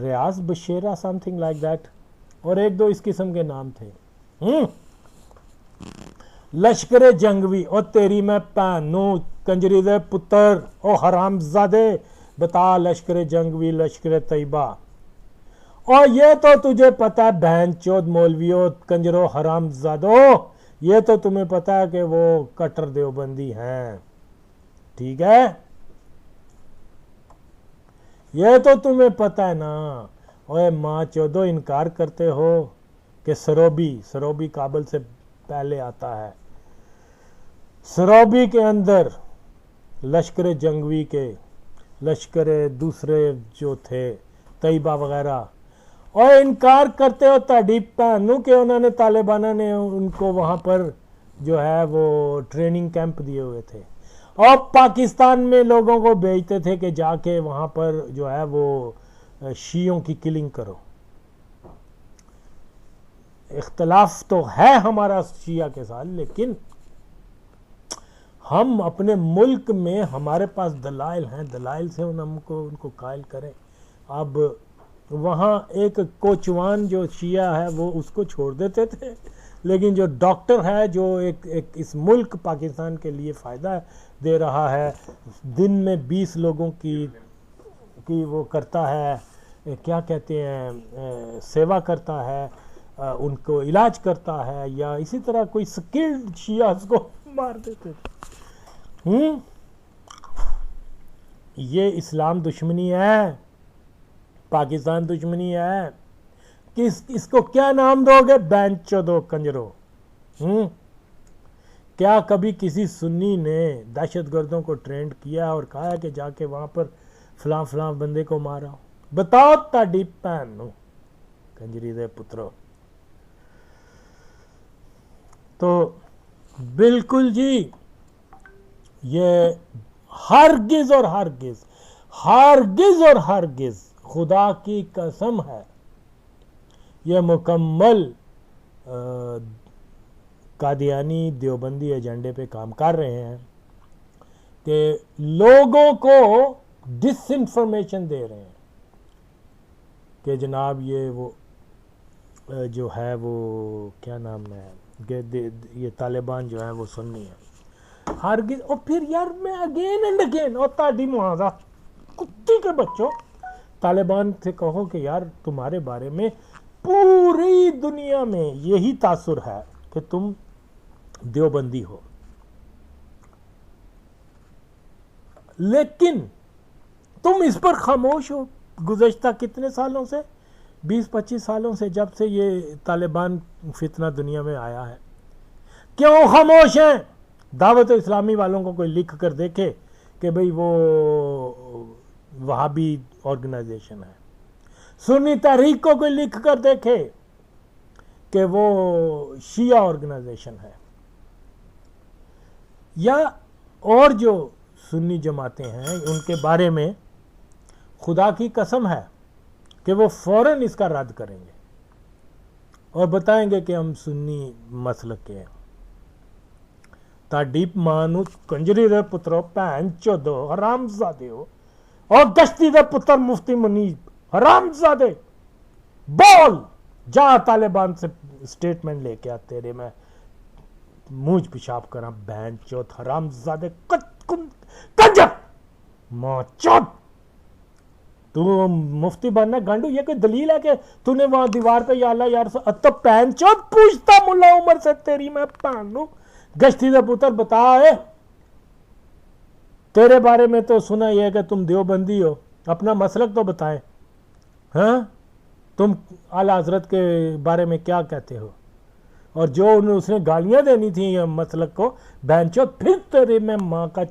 ریاض Bashira some thing like that, اور ایک دو اس قسم کے نام تھے. لشکر جنگوی، اور تیری میں پہنوں کنجری دے پتر او حرام زادے، بتا لشکر جنگوی لشکر طیبہ. اور یہ تو تجھے پتا ہے بہن چود مولویوں کنجرو حرام زادو، یہ تو تمہیں پتا ہے کہ وہ کٹر دیوبندی ہیں، ٹھیک ہے، یہ تو تمہیں پتا ہے نا. اوے ماں چودو انکار کرتے ہو کہ سروبی کابل سے پہلے آتا ہے. سروبی کے اندر لشکر جنگوی کے لشکر دوسرے جو تھے طیبہ وغیرہ، اور انکار کرتے ہو تاڑی پہنوں کہ انہوں نے طالبانہ نے ان کو وہاں پر جو ہے وہ ٹریننگ کیمپ دیے ہوئے تھے اور پاکستان میں لوگوں کو بھیجتے تھے کہ جا کے وہاں پر جو ہے وہ شیعوں کی کلنگ کرو. اختلاف تو ہے ہمارا شیعہ کے ساتھ، لیکن ہم اپنے ملک میں ہمارے پاس دلائل ہیں، دلائل سے ان کو قائل کریں. اب وہاں ایک کوچوان جو شیعہ ہے وہ اس کو چھوڑ دیتے تھے، لیکن جو ڈاکٹر ہے جو ایک اس ملک پاکستان کے لیے فائدہ دے رہا ہے، دن میں 20 لوگوں کی وہ کرتا ہے، کیا کہتے ہیں، سیوا کرتا ہے، ان کو علاج کرتا ہے، یا اسی طرح کوئی سکلڈ شیعہ اس کو مار دیتے تھے. یہ اسلام دشمنی ہے، پاکستان دشمنی ہے. اس کو کیا نام دو گے؟ بین چودو کنجرو. کیا کبھی کسی سنی نے دہشت گردوں کو ٹرینڈ کیا اور کہا کہ جا کے وہاں پر فلاں فلاں بندے کو مارا ہو؟ بتاؤ تاڑی پہن نو کنجری دے پترو. تو بالکل جی، یہ ہرگز اور ہرگز ہرگز اور ہرگز خدا کی قسم ہے، یہ مکمل قادیانی دیوبندی ایجنڈے پہ کام کر رہے ہیں کہ لوگوں کو ڈس انفارمیشن دے رہے ہیں کہ جناب یہ وہ جو ہے وہ کیا نام ہے کہ یہ طالبان جو ہے وہ سنی ہے. ہرگز. اور پھر یار میں اگین اینڈ اگین، اور تاڑی معاذہ کتی کے بچوں، طالبان سے کہو کہ یار تمہارے بارے میں پوری دنیا میں یہی تاثر ہے کہ تم دیوبندی ہو، لیکن تم اس پر خاموش ہو. گزشتہ کتنے سالوں سے، 20-25 سالوں سے، جب سے یہ طالبان فتنہ دنیا میں آیا ہے، کیوں خاموش ہیں؟ دعوت اسلامی والوں کو کوئی لکھ کر دیکھے کہ بھئی وہ وہابی آرگنائزیشن ہے. سنی تحریک کو کوئی لکھ کر دیکھے کہ وہ شیعہ آرگنائزیشن ہے. یا اور جو سنی جماعتیں ہیں ان کے بارے میں خدا کی قسم ہے کہ وہ فوراً اس کا رد کریں گے اور بتائیں گے کہ ہم سنی مسلک کے ہیں. تاڈیپ مانو کنجری دے پترو پہن چودو حرام زادے ہو، اور گشتی دے پتر مفتی منیب حرام زادے، بول جا طالبان سے سٹیٹمنٹ لے کے آ، تیرے میں منہ پیشاب کرا بہن چوت حرام زادے کنجر ماں چوت. تو مفتی بننا گانڈو، یہ کوئی دلیل ہے کہ تو نے وہاں دیوار پہ یا اللہ یار تو پہن چوت پوچھتا ملا عمر سے تیری میں پہنوں گشتی دے پتر بتا ہے. تیرے بارے میں تو سنا یہ ہے کہ تم دیوبندی ہو، اپنا مسلک تو بتائیں. ہاں تم اعلیٰ حضرت کے بارے میں کیا کہتے ہو؟ اور جو اس نے گالیاں دینی تھیں یہ مسلک کو بینچو، پھر تیرے میں ماں کا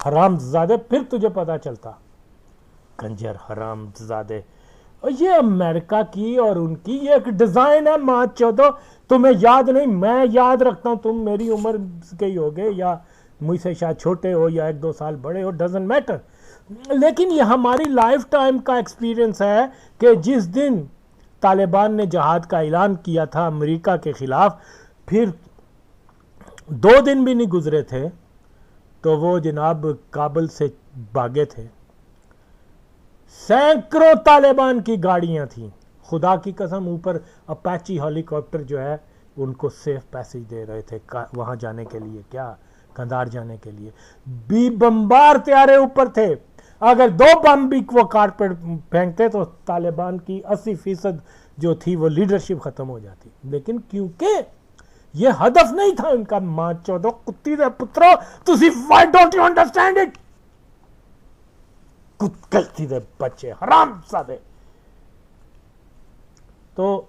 حرام زادے، پھر تجھے پتا چلتا کنجر حرام زادے. اور یہ امریکہ کی اور ان کی یہ ایک ڈیزائن ہے ماں چودو. تمہیں یاد نہیں، میں یاد رکھتا ہوں. تم میری عمر کے ہی ہوگے یا مجھ سے شاید چھوٹے ہو یا 1-2 سال بڑے ہو، ڈزنٹ میٹر، لیکن یہ ہماری لائف ٹائم کا ایکسپیرینس ہے کہ جس دن طالبان نے جہاد کا اعلان کیا تھا امریکہ کے خلاف، پھر 2 دن بھی نہیں گزرے تھے تو وہ جناب کابل سے بھاگے تھے. سینکڑوں طالبان کی گاڑیاں تھیں، خدا کی قسم اوپر اپیچی ہیلی کاپٹر جو ہے ان کو سیف پیسج دے رہے تھے وہاں جانے کے لیے، کیا کندھار جانے کے لیے، بمبار طیارے اوپر تھے، اگر 2 بم بھی وہ کارٹ پر پھینکتے تو طالبان کی 80% جو تھی وہ لیڈرشپ ختم ہو جاتی، لیکن کیونکہ یہ ہدف نہیں تھا ان کا، ماں چودو کتی دے پترو تسی why don't you understand it, کتی دے بچے حرام زادے. تو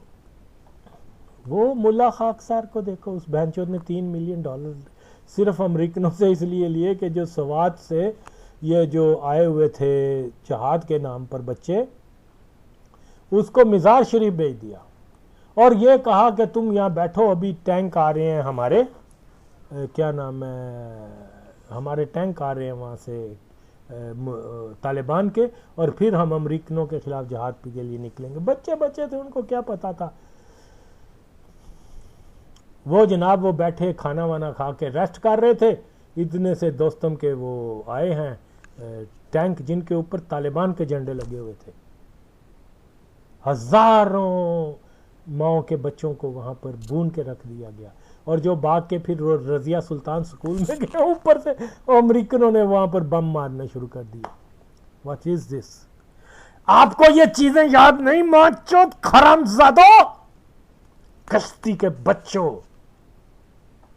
وہ ملا خاکسار کو دیکھو، اس بہنچود نے $3 ملین صرف امریکنوں سے اس لیے لیے کہ جو سوات سے یہ جو آئے ہوئے تھے جہاد کے نام پر بچے، اس کو مزار شریف بھیج دیا اور یہ کہا کہ تم یہاں بیٹھو، ابھی ٹینک آ رہے ہیں ہمارے، کیا نام ہے، ہمارے ٹینک آ رہے ہیں وہاں سے طالبان کے، اور پھر ہم امریکنوں کے خلاف جہاد کے لیے نکلیں گے. بچے تھے، ان کو کیا پتا تھا. وہ جناب وہ بیٹھے کھانا وانا کھا کے ریسٹ کر رہے تھے، اتنے سے دوستم کے وہ آئے ہیں ٹینک جن کے اوپر طالبان کے جھنڈے لگے ہوئے تھے. ہزاروں ماؤں کے بچوں کو وہاں پر بون کے رکھ دیا گیا، اور جو بھاگ کے پھر رضیہ سلطان سکول میں گئے اوپر سے امریکنوں نے وہاں پر بم مارنا شروع کر دیا. واٹ از دس؟ آپ کو یہ چیزیں یاد نہیں؟ ماں چود حرام زادو، کشتی کے بچوں،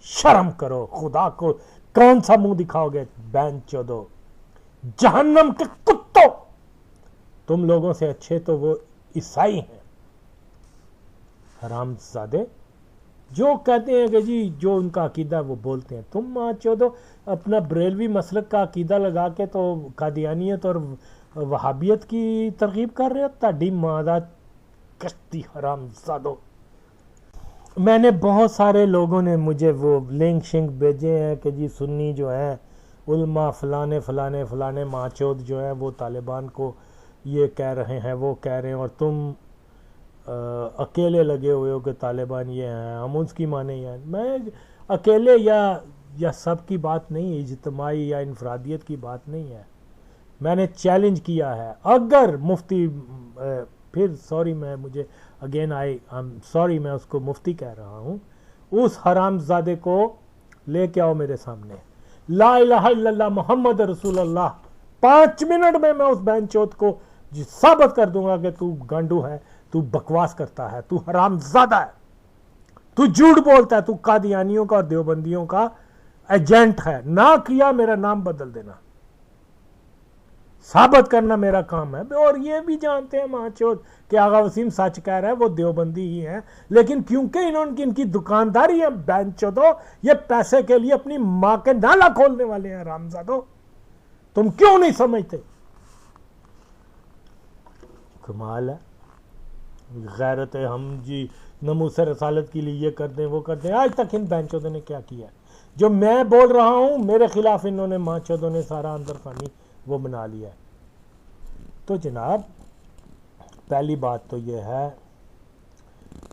شرم کرو، خدا کو کون سا منہ دکھاؤ گے؟ بہن چودو، جہنم کے کتوں، تم لوگوں سے اچھے تو وہ عیسائی ہیں حرام زادے، جو کہتے ہیں کہ جی جو ان کا عقیدہ وہ بولتے ہیں. تم ماں چودو اپنا بریلوی مسلک کا عقیدہ لگا کے تو قادیانیت اور وہابیت کی ترغیب کر رہے ہو. تاڈی ماں دا کشتی حرام زادو. میں نے بہت سارے لوگوں نے مجھے وہ لنک شنک بھیجے ہیں کہ جی سنی جو ہیں علماء فلانے ماں چود جو ہیں وہ طالبان کو یہ کہہ رہے ہیں، وہ کہہ رہے ہیں، اور تم اکیلے لگے ہوئے ہو کہ طالبان یہ ہیں، ہم اس کی مانے ہیں. میں اکیلے یا سب کی بات نہیں، اجتماعی یا انفرادیت کی بات نہیں ہے. میں نے چیلنج کیا ہے، اگر مفتی پھر سوری میں مجھے اگین سوری میں اس کو مفتی کہہ رہا ہوں، اس حرام زادے کو لے کے آؤ میرے سامنے، لا الہ الا اللہ محمد رسول اللہ، 5 منٹ میں اس بہن چوت کو ثابت کر دوں گا کہ تو گانڈو ہے، تو بکواس کرتا ہے، تو حرام زادہ ہے، تو جھوٹ بولتا ہے، تو قادیانیوں کا اور دیوبندیوں کا ایجنٹ ہے. نہ کیا میرا نام بدل دینا، ثابت کرنا میرا کام ہے. اور یہ بھی جانتے ہیں ماں چود کہ آغا وسیم سچ کہہ رہا ہے، وہ دیوبندی ہی ہیں، لیکن کیونکہ ان کی دکانداری ہے بہن چودو، یہ پیسے کے لیے اپنی ماں کے نالا کھولنے والے ہیں حرام زادو. تم کیوں نہیں سمجھتے؟ کمال ہے، غیرت ہے. ہم جی نموس رسالت کے لیے یہ کر دیں وہ کر دیں. آج تک ان بہن چودوں نے کیا کیا ہے؟ جو میں بول رہا ہوں میرے خلاف انہوں نے ماں چودوں نے سارا اندر خانی وہ بنا لیا ہے. تو جناب پہلی بات تو یہ ہے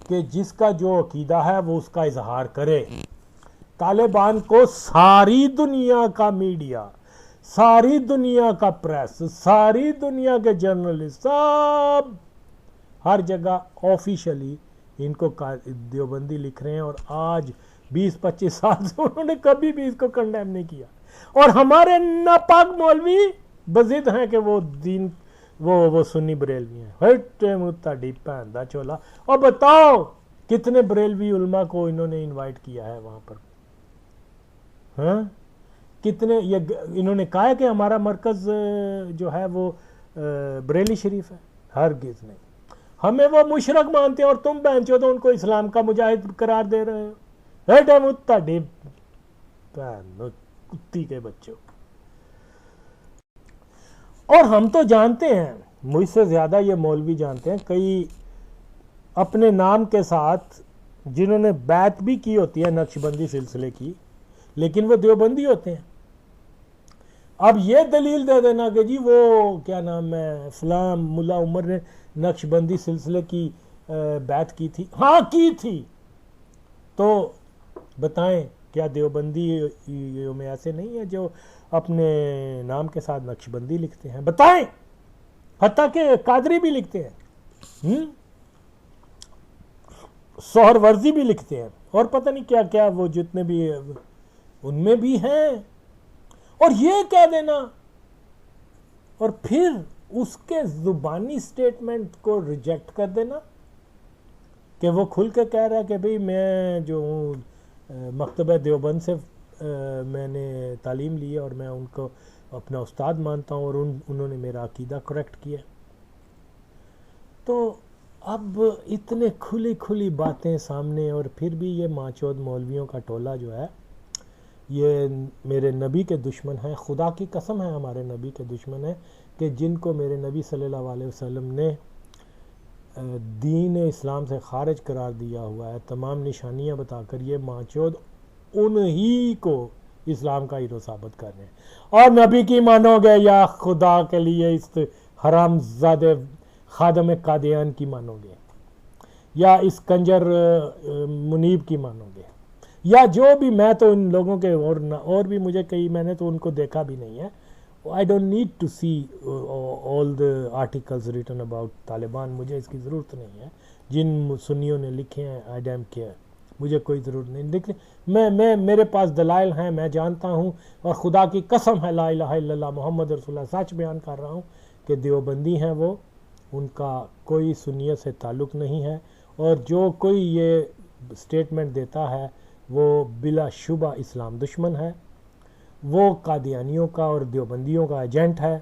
کہ جس کا جو عقیدہ ہے وہ اس کا اظہار کرے. طالبان کو ساری دنیا کا میڈیا، ساری دنیا کا پریس، ساری دنیا کے جرنلسٹ، سب ہر جگہ آفیشلی ان کو دیوبندی لکھ رہے ہیں، اور آج 20-25 سال سے انہوں نے کبھی بھی اس کو کنڈیم نہیں کیا. اور ہمارے ناپاک مولوی بضد ہیں کہ وہ دین وہ سنی بریلوی ہیں. ہٹے متاڈی بہن دا چولا. اور بتاؤ کتنے بریلوی علماء کو انہوں نے انوائٹ کیا ہے وہاں پر؟ ہاں کتنے؟ انہوں نے کہا ہے کہ ہمارا مرکز جو ہے وہ بریلی شریف ہے؟ ہرگز نہیں. ہمیں وہ مشرک مانتے ہیں اور تم بہن چودو ان کو اسلام کا مجاہد قرار دے رہے ہو. ہٹے متاڈی بہن کتی کے بچوں. اور ہم تو جانتے ہیں، مجھ سے زیادہ یہ مولوی جانتے ہیں، کئی اپنے نام کے ساتھ جنہوں نے بیعت بھی کی ہوتی ہے نقشبندی سلسلے کی، لیکن وہ دیوبندی ہوتے ہیں. اب یہ دلیل دے دینا کہ جی وہ کیا نام ہے فلاں ملا عمر نے نقشبندی سلسلے کی بیعت کی تھی. ہاں کی تھی. تو بتائیں کیا دیوبندی میں ایسے نہیں ہے جو اپنے نام کے ساتھ نقشبندی لکھتے ہیں؟ بتائیں. حتیٰ کہ قادری بھی لکھتے ہیں. سہر ورزی بھی لکھتے ہیں اور پتہ نہیں کیا کیا وہ جتنے بھی ان میں بھی ہیں، اور یہ کہہ دینا اور پھر اس کے زبانی سٹیٹمنٹ کو ریجیکٹ کر دینا کہ وہ کھل کے کہہ رہا ہے کہ بھئی میں جو ہوں مکتبہ دیوبند سے میں نے تعلیم لی ہے اور میں ان کو اپنا استاد مانتا ہوں اور انہوں نے میرا عقیدہ کریکٹ کیا. تو اب اتنے کھلی باتیں سامنے، اور پھر بھی یہ ماچود مولویوں کا ٹولہ جو ہے یہ میرے نبی کے دشمن ہیں. خدا کی قسم ہے ہمارے نبی کے دشمن ہیں کہ جن کو میرے نبی صلی اللہ علیہ وسلم نے دین اسلام سے خارج قرار دیا ہوا ہے، تمام نشانیاں بتا کر یہ ماچود انہی کو اسلام کا ہیرو ثابت کر رہے ہیں. اور نبی کی مانو گے یا خدا کے لیے اس حرام زادے خادم قادیان کی مانو گے یا اس کنجر منیب کی مانو گے یا جو بھی. میں تو ان لوگوں کے اور بھی مجھے کئی، میں نے تو ان کو دیکھا بھی نہیں ہے. I don't need to see all the articles written about Taliban. مجھے اس کی ضرورت نہیں ہے. جن سنیوں نے لکھے ہیں I don't care. مجھے کوئی ضرورت نہیں لکھنے. میں میرے پاس دلائل ہیں، میں جانتا ہوں، اور خدا کی قسم ہے لا الہ الا اللہ محمد رسول اللہ، سچ بیان کر رہا ہوں کہ دیوبندی ہیں وہ، ان کا کوئی سنیت سے تعلق نہیں ہے، اور جو کوئی یہ سٹیٹمنٹ دیتا ہے وہ بلا شبہ اسلام دشمن ہے، وہ قادیانیوں کا اور دیوبندیوں کا ایجنٹ ہے.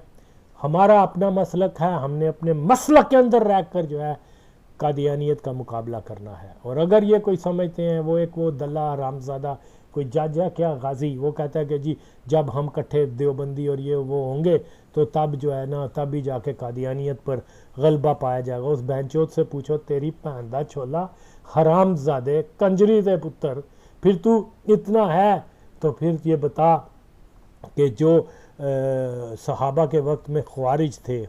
ہمارا اپنا مسلک ہے، ہم نے اپنے مسلک کے اندر رہ کر جو ہے قادیانیت کا مقابلہ کرنا ہے. اور اگر یہ کوئی سمجھتے ہیں وہ دلہ حرامزادہ کوئی جج ہے کیا غازی، وہ کہتا ہے کہ جی جب ہم کٹھے دیوبندی اور یہ وہ ہوں گے تو تب جو ہے نا تب ہی جا کے قادیانیت پر غلبہ پایا جائے گا. اس بہنچود سے پوچھو تیری بہن دا چھولا حرامزادے کنجری دے پتر، پھر تو اتنا ہے تو پھر یہ بتا کہ جو صحابہ کے وقت میں خوارج تھے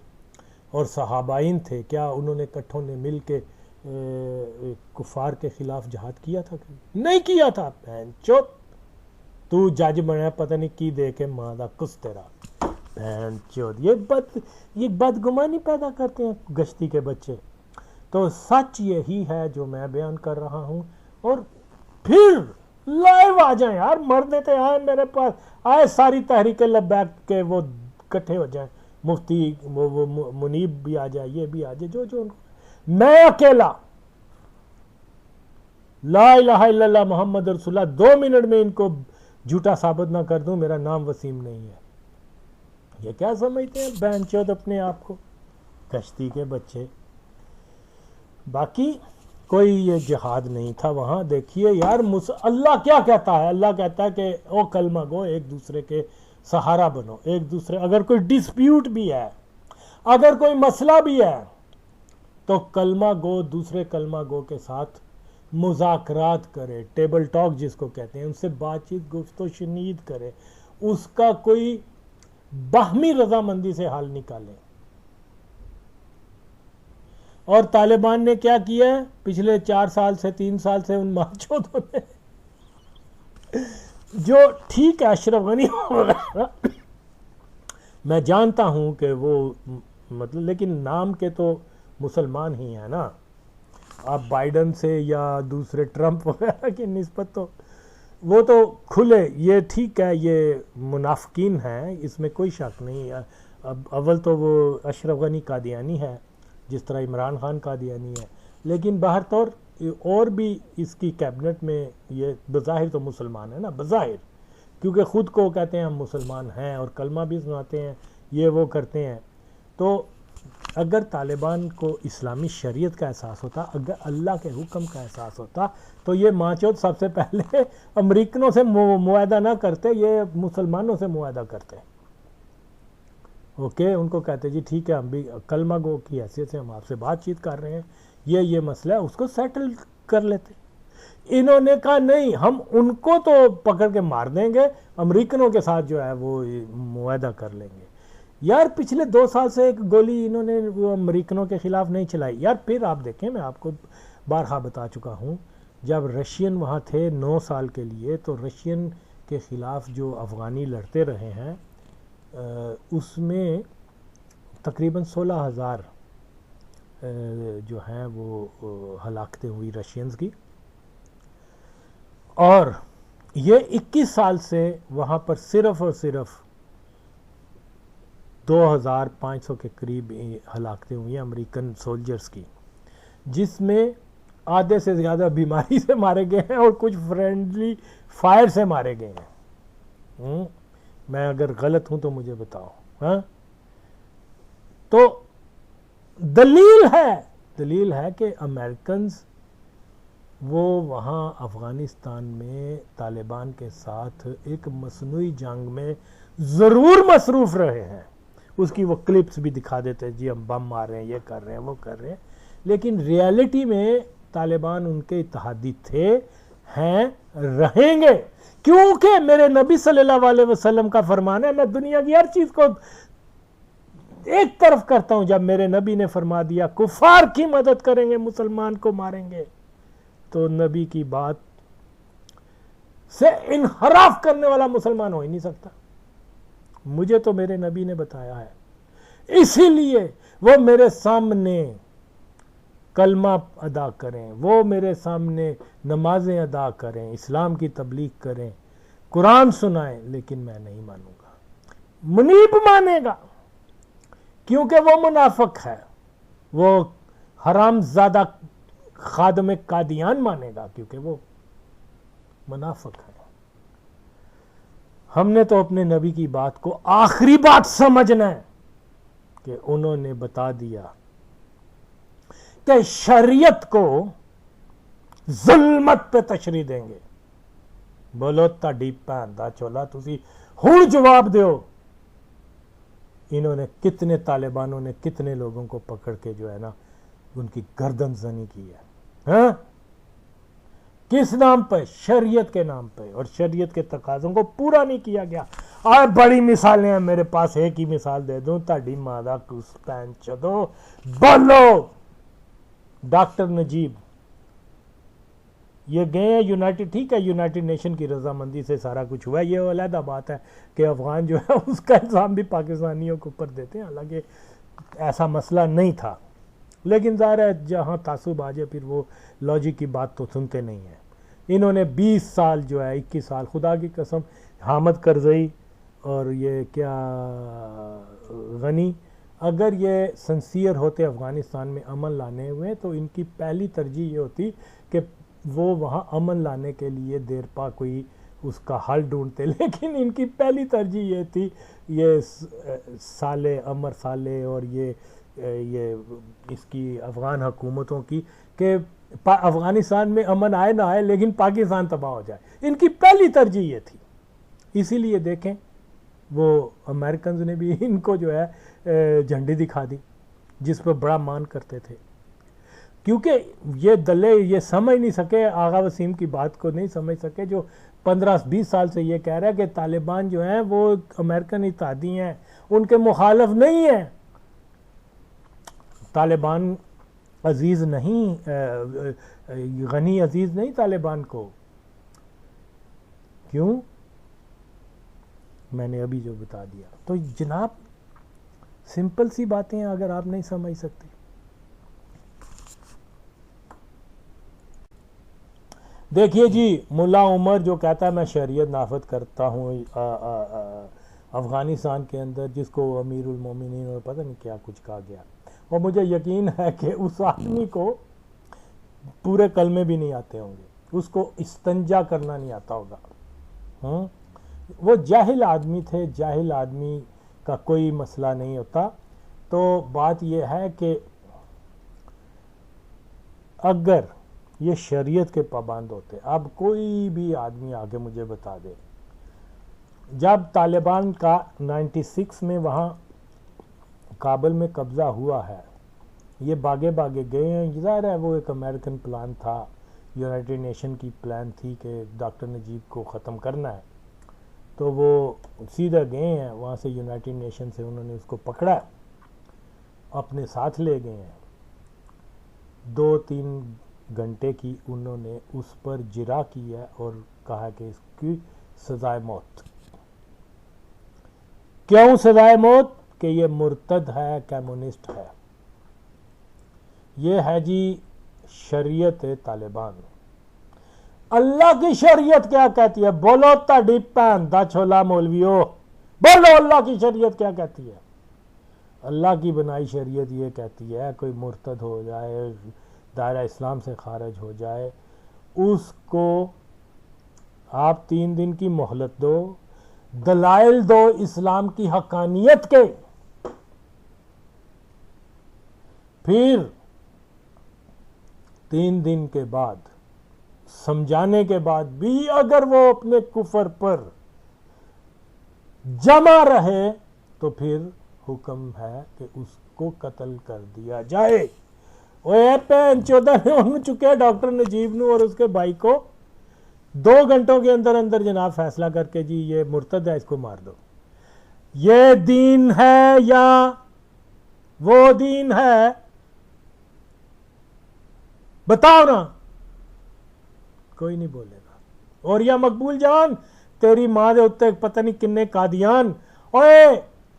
اور صحابائین تھے، کیا انہوں نے کٹھوں نے مل کے کفار کے خلاف جہاد کیا تھا؟ نہیں کیا تھا. بہن چوت تو جج بنا پتہ نہیں کی دے کے ماں دا کس تیرا بہن چوت. یہ بدگمانی پیدا کرتے ہیں گشتی کے بچے. تو سچ یہی ہے جو میں بیان کر رہا ہوں. اور پھر لائیو آ جائیں یار، مردے تھے آئے میرے پاس، آئے ساری تحریک لبیک کے وہ کٹھے ہو جائیں، مفتی وہ منیب بھی آ جائے، یہ بھی آ جائے، جو میں اکیلا لا الہ الا اللہ محمد رسول اللہ 2 منٹ میں ان کو جھوٹا ثابت نہ کر دوں، میرا نام وسیم نہیں ہے. یہ کیا سمجھتے ہیں بہن چود اپنے آپ کو، کشتی کے بچے. باقی کوئی یہ جہاد نہیں تھا وہاں. دیکھیے یار اللہ کیا کہتا ہے، اللہ کہتا ہے کہ او کلمہ گو ایک دوسرے کے سہارا بنو، ایک دوسرے اگر کوئی ڈسپیوٹ بھی ہے، اگر کوئی مسئلہ بھی ہے تو کلمہ گو دوسرے کلمہ گو کے ساتھ مذاکرات کرے، ٹیبل ٹاک جس کو کہتے ہیں، ان سے بات چیت گفت و شنید کرے، اس کا کوئی باہمی رضامندی سے حل نکالے. اور طالبان نے کیا کیا ہے پچھلے 4 سال سے 3 سال سے ان ماچودوں نے، جو ٹھیک ہے اشرف غنی میں جانتا ہوں کہ وہ مطلب، لیکن نام کے تو مسلمان ہی ہیں نا. آپ بائیڈن سے یا دوسرے ٹرمپ وغیرہ کی نسبت تو وہ تو کھلے، یہ ٹھیک ہے یہ منافقین ہیں، اس میں کوئی شک نہیں. اب اول تو وہ اشرف غنی قادیانی ہے جس طرح عمران خان قادیانی ہے، لیکن باہر طور اور بھی اس کی کیبنٹ میں یہ بظاہر تو مسلمان ہے نا، بظاہر، کیونکہ خود کو کہتے ہیں ہم مسلمان ہیں اور کلمہ بھی سناتے ہیں، یہ وہ کرتے ہیں. تو اگر طالبان کو اسلامی شریعت کا احساس ہوتا، اگر اللہ کے حکم کا احساس ہوتا، تو یہ ماچود سب سے پہلے امریکنوں سے معاہدہ نہ کرتے، یہ مسلمانوں سے معاہدہ کرتے. اوکے، ان کو کہتے جی ٹھیک ہے ہم بھی کلمہ گو کی حیثیت سے ہم آپ سے بات چیت کر رہے ہیں، یہ مسئلہ ہے، اس کو سیٹل کر لیتے. انہوں نے کہا نہیں، ہم ان کو تو پکڑ کے مار دیں گے، امریکنوں کے ساتھ جو ہے وہ معاہدہ کر لیں گے. یار پچھلے 2 سال سے ایک گولی انہوں نے وہ امریکنوں کے خلاف نہیں چلائی. یار پھر آپ دیکھیں، میں آپ کو بارہا بتا چکا ہوں، جب رشین وہاں تھے 9 سال کے لیے، تو رشین کے خلاف جو افغانی لڑتے رہے ہیں اس میں تقریباً 16,000 جو ہیں وہ ہلاکتیں ہوئی رشینز کی، اور یہ 21 سال سے وہاں پر صرف اور صرف 2500 کے قریب ہلاکتیں ہوئی ہیں امریکن سولجرز کی، جس میں آدھے سے زیادہ بیماری سے مارے گئے ہیں اور کچھ فرینڈلی فائر سے مارے گئے ہیں۔ میں اگر غلط ہوں تو مجھے بتاؤ۔ ہاں، تو دلیل ہے کہ امریکنز وہ وہاں افغانستان میں طالبان کے ساتھ ایک مصنوعی جنگ میں ضرور مصروف رہے ہیں۔ اس کی وہ کلپس بھی دکھا دیتے ہیں، جی ہم بم مار رہے ہیں، یہ کر رہے ہیں، وہ کر رہے ہیں، لیکن ریالٹی میں طالبان ان کے اتحادی تھے، ہیں، رہیں گے، کیونکہ میرے نبی صلی اللہ علیہ وسلم کا فرمان ہے، میں دنیا کی ہر چیز کو ایک طرف کرتا ہوں۔ جب میرے نبی نے فرما دیا کفار کی مدد کریں گے، مسلمان کو ماریں گے، تو نبی کی بات سے انحراف کرنے والا مسلمان ہو ہی نہیں سکتا۔ مجھے تو میرے نبی نے بتایا ہے، اسی لیے وہ میرے سامنے کلمہ ادا کریں، وہ میرے سامنے نمازیں ادا کریں، اسلام کی تبلیغ کریں، قرآن سنائیں، لیکن میں نہیں مانوں گا۔ منیب مانے گا، کیونکہ وہ منافق ہے، وہ حرام زادہ خادم قادیان مانے گا، کیونکہ وہ منافق ہے۔ ہم نے تو اپنے نبی کی بات کو آخری بات سمجھنا ہے کہ انہوں نے بتا دیا کہ شریعت کو ظلمت پہ تشریح دیں گے۔ بولو تاڈی بھین دا چولا، تسی ہن جواب دیو، انہوں نے کتنے طالبانوں نے کتنے لوگوں کو پکڑ کے جو ہے نا ان کی گردن زنی کی ہے، ہاں؟ کس نام پہ؟ شریعت کے نام پہ، اور شریعت کے تقاضوں کو پورا نہیں کیا گیا۔ اور بڑی مثالیں ہیں میرے پاس، ایک ہی مثال دے دوں، تاڈی ماں دا کس پین چدو، بولو ڈاکٹر نجیب، یہ گئے ہیں یونائٹڈ، ٹھیک ہے یونائٹڈ نیشن کی رضامندی سے سارا کچھ ہوا ہے، یہ علیحدہ بات ہے کہ افغان جو ہے اس کا الزام بھی پاکستانیوں کے اوپر دیتے ہیں، حالانکہ ایسا مسئلہ نہیں تھا، لیکن ظاہر ہے جہاں تعصب آ جائے پھر وہ لاجک کی بات تو سنتے نہیں ہیں۔ انہوں نے 20 سال جو ہے 21 سال، خدا کی قسم، حامد کرزئی اور یہ کیا غنی، اگر یہ سنسیئر ہوتے افغانستان میں امن لانے ہوئے تو ان کی پہلی ترجیح یہ ہوتی کہ وہ وہاں امن لانے کے لیے دیر پا کوئی اس کا حل ڈھونڈتے، لیکن ان کی پہلی ترجیح یہ تھی یہ صالح عمر صالح اور یہ اس کی افغان حکومتوں کی کہ افغانستان میں امن آئے نہ آئے لیکن پاکستان تباہ ہو جائے، ان کی پہلی ترجیح یہ تھی۔ اسی لیے دیکھیں وہ امریکنز نے بھی ان کو جو ہے جھنڈی دکھا دی، جس پر بڑا مان کرتے تھے، کیونکہ یہ دلے یہ سمجھ نہیں سکے، آغا وسیم کی بات کو نہیں سمجھ سکے، جو 15-20 سال سے یہ کہہ رہا ہے کہ طالبان جو ہیں وہ امریکن اتحادی ہیں، ان کے مخالف نہیں ہیں۔ طالبان عزیز نہیں، غنی عزیز نہیں طالبان کو، کیوں؟ میں نے ابھی جو بتا دیا۔ تو جناب سمپل سی باتیں ہیں، اگر آپ نہیں سمجھ سکتے۔ دیکھیے جی، ملا عمر جو کہتا ہے میں شریعت نافذ کرتا ہوں افغانستان کے اندر، جس کو امیر المومنین اور پتہ نہیں کیا کچھ کہا گیا، اور مجھے یقین ہے کہ اس آدمی کو پورے کلمے بھی نہیں آتے ہوں گے، اس کو استنجا کرنا نہیں آتا ہوگا، وہ جاہل آدمی تھے، جاہل آدمی کا کوئی مسئلہ نہیں ہوتا۔ تو بات یہ ہے کہ اگر یہ شریعت کے پابند ہوتے، اب کوئی بھی آدمی آگے مجھے بتا دے، جب طالبان کا 96 میں وہاں کابل میں قبضہ ہوا ہے، یہ باغے گئے ہیں، ظاہر ہے وہ ایک امریکن پلان تھا، یونائٹڈ نیشن کی پلان تھی کہ ڈاکٹر نجیب کو ختم کرنا ہے، تو وہ سیدھا گئے ہیں وہاں سے، یونائٹڈ نیشن سے انہوں نے اس کو پکڑا، اپنے ساتھ لے گئے ہیں، 2-3 گھنٹے کی انہوں نے اس پر جرا کی ہے اور کہا کہ اس کی سزائے موت۔ کیوں سزائے موت؟ کہ یہ مرتد ہے، کمیونسٹ ہے۔ یہ ہے جی شریعت طالبان. اللہ کی شریعت کیا کہتی ہے؟ بولو تاڑی بھین دا چھولا مولویو، بولو اللہ کی شریعت کیا کہتی ہے؟ اللہ کی بنائی شریعت یہ کہتی ہے کوئی مرتد ہو جائے، دائرہ اسلام سے خارج ہو جائے، اس کو آپ 3 دن کی مہلت دو، دلائل دو اسلام کی حقانیت کے، پھر 3 دن کے بعد سمجھانے کے بعد بھی اگر وہ اپنے کفر پر جمع رہے تو پھر حکم ہے کہ اس کو قتل کر دیا جائے. اوے پین چودہ نے انہوں چکے ڈاکٹر نجیب نو اور اس کے بھائی کو 2 گھنٹوں کے اندر اندر جناب فیصلہ کر کے جی یہ مرتد ہے، اس کو مار دو. یہ دین ہے یا وہ دین ہے؟ بتاؤ نا. کوئی نہیں بولے گا. اور یا مقبول جان تیری ماں دے اتنے پتہ نہیں کنے قادیان، اوے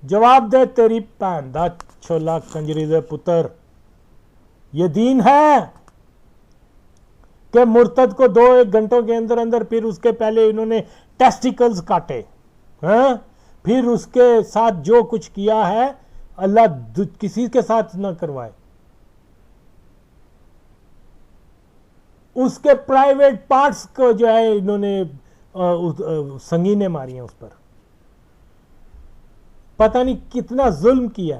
جواب دے تیری بھین دا چھولا کنجری دے پتر، یہ دین ہے کہ مرتد کو 2-1 گھنٹوں کے اندر اندر، پھر اس کے پہلے انہوں نے ٹیسٹیکلز کاٹے، پھر اس کے ساتھ جو کچھ کیا ہے اللہ کسی کے ساتھ نہ کروائے، اس کے پرائیویٹ پارٹس کو جو ہے انہوں نے سنگینیں ماری ہیں اس پر، پتہ نہیں کتنا ظلم کیا.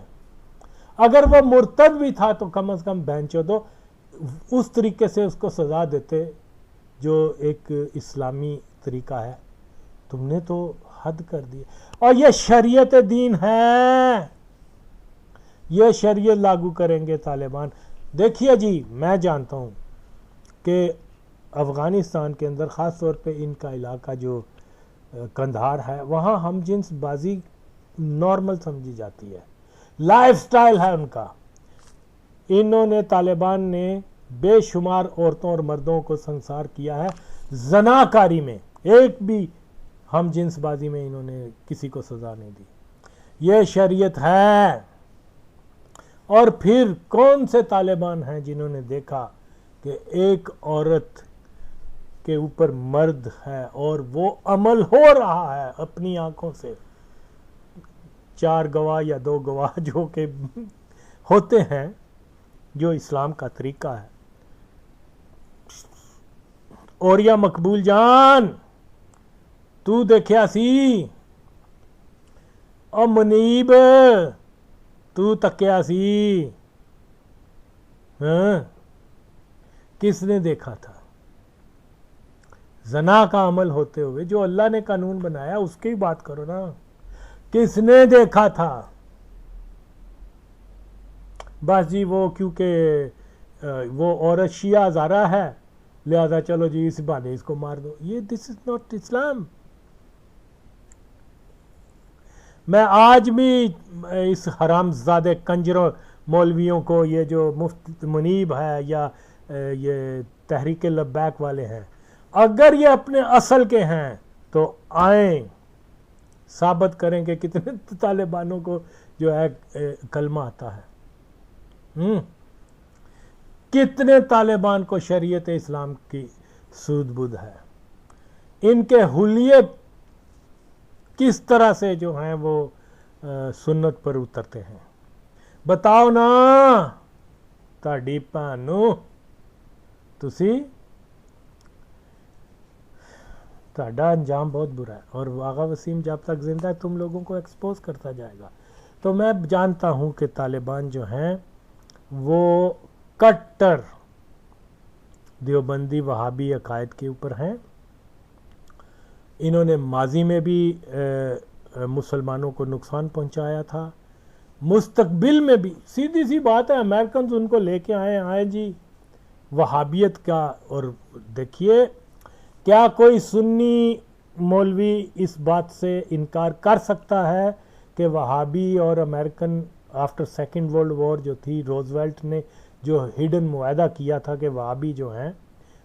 اگر وہ مرتد بھی تھا تو کم از کم بہنچودو اس طریقے سے اس کو سزا دیتے جو ایک اسلامی طریقہ ہے. تم نے تو حد کر دی. اور یہ شریعت دین ہے، یہ شریعت لاگو کریں گے طالبان. دیکھیے جی میں جانتا ہوں کہ افغانستان کے اندر خاص طور پہ ان کا علاقہ جو کندھار ہے، وہاں ہم جنس بازی نارمل سمجھی جاتی ہے، لائف سٹائل ہے ان کا. انہوں نے طالبان نے بے شمار عورتوں اور مردوں کو سنسار کیا ہے زناکاری میں، ایک بھی ہم جنس بازی میں انہوں نے کسی کو سزا نہیں دی. یہ شریعت ہے. اور پھر کون سے طالبان ہیں جنہوں نے دیکھا کہ ایک عورت کے اوپر مرد ہے اور وہ عمل ہو رہا ہے اپنی آنکھوں سے، 4 گواہ یا 2 گواہ جو کہ ہوتے ہیں جو اسلام کا طریقہ ہے. اور یا مقبول جان تو دیکھیا سی، او منیب تو تکیا سی، کس نے دیکھا تھا؟ زنا کا عمل ہوتے ہوئے جو اللہ نے قانون بنایا اس کی بات کرو نا. کس نے دیکھا تھا؟ بس جی وہ کیونکہ وہ عورت شیعہ ہزارہ ہے لہذا چلو جی اس بہانے اس کو مار دو. یہ دس از ناٹ اسلام. میں آج بھی اس حرام زادے کنجروں مولویوں کو، یہ جو مفت منیب ہے یا یہ تحریک لبیک والے ہیں، اگر یہ اپنے اصل کے ہیں تو آئیں ثابت کریں کہ کتنے طالبانوں کو جو ہے کلمہ آتا ہے، کتنے طالبان کو شریعت اسلام کی سود بدھ ہے، ان کے حلیے کس طرح سے جو ہیں وہ سنت پر اترتے ہیں. بتاؤ نا تاڑی بھینو، تسی تہاڈا انجام بہت برا ہے. اور آغا وسیم جب تک زندہ ہے تم لوگوں کو ایکسپوز کرتا جائے گا. تو میں جانتا ہوں کہ طالبان جو ہیں وہ کٹر دیوبندی وہابی عقائد کے اوپر ہیں. انہوں نے ماضی میں بھی مسلمانوں کو نقصان پہنچایا تھا، مستقبل میں بھی. سیدھی سی بات ہے، امریکنز ان کو لے کے آئے جی وہابیت کا. اور دیکھیے کیا کوئی سنی مولوی اس بات سے انکار کر سکتا ہے کہ وہابی اور American after second world war جو تھی، روزویلٹ نے جو ہڈن معاہدہ کیا تھا کہ وہابی جو ہیں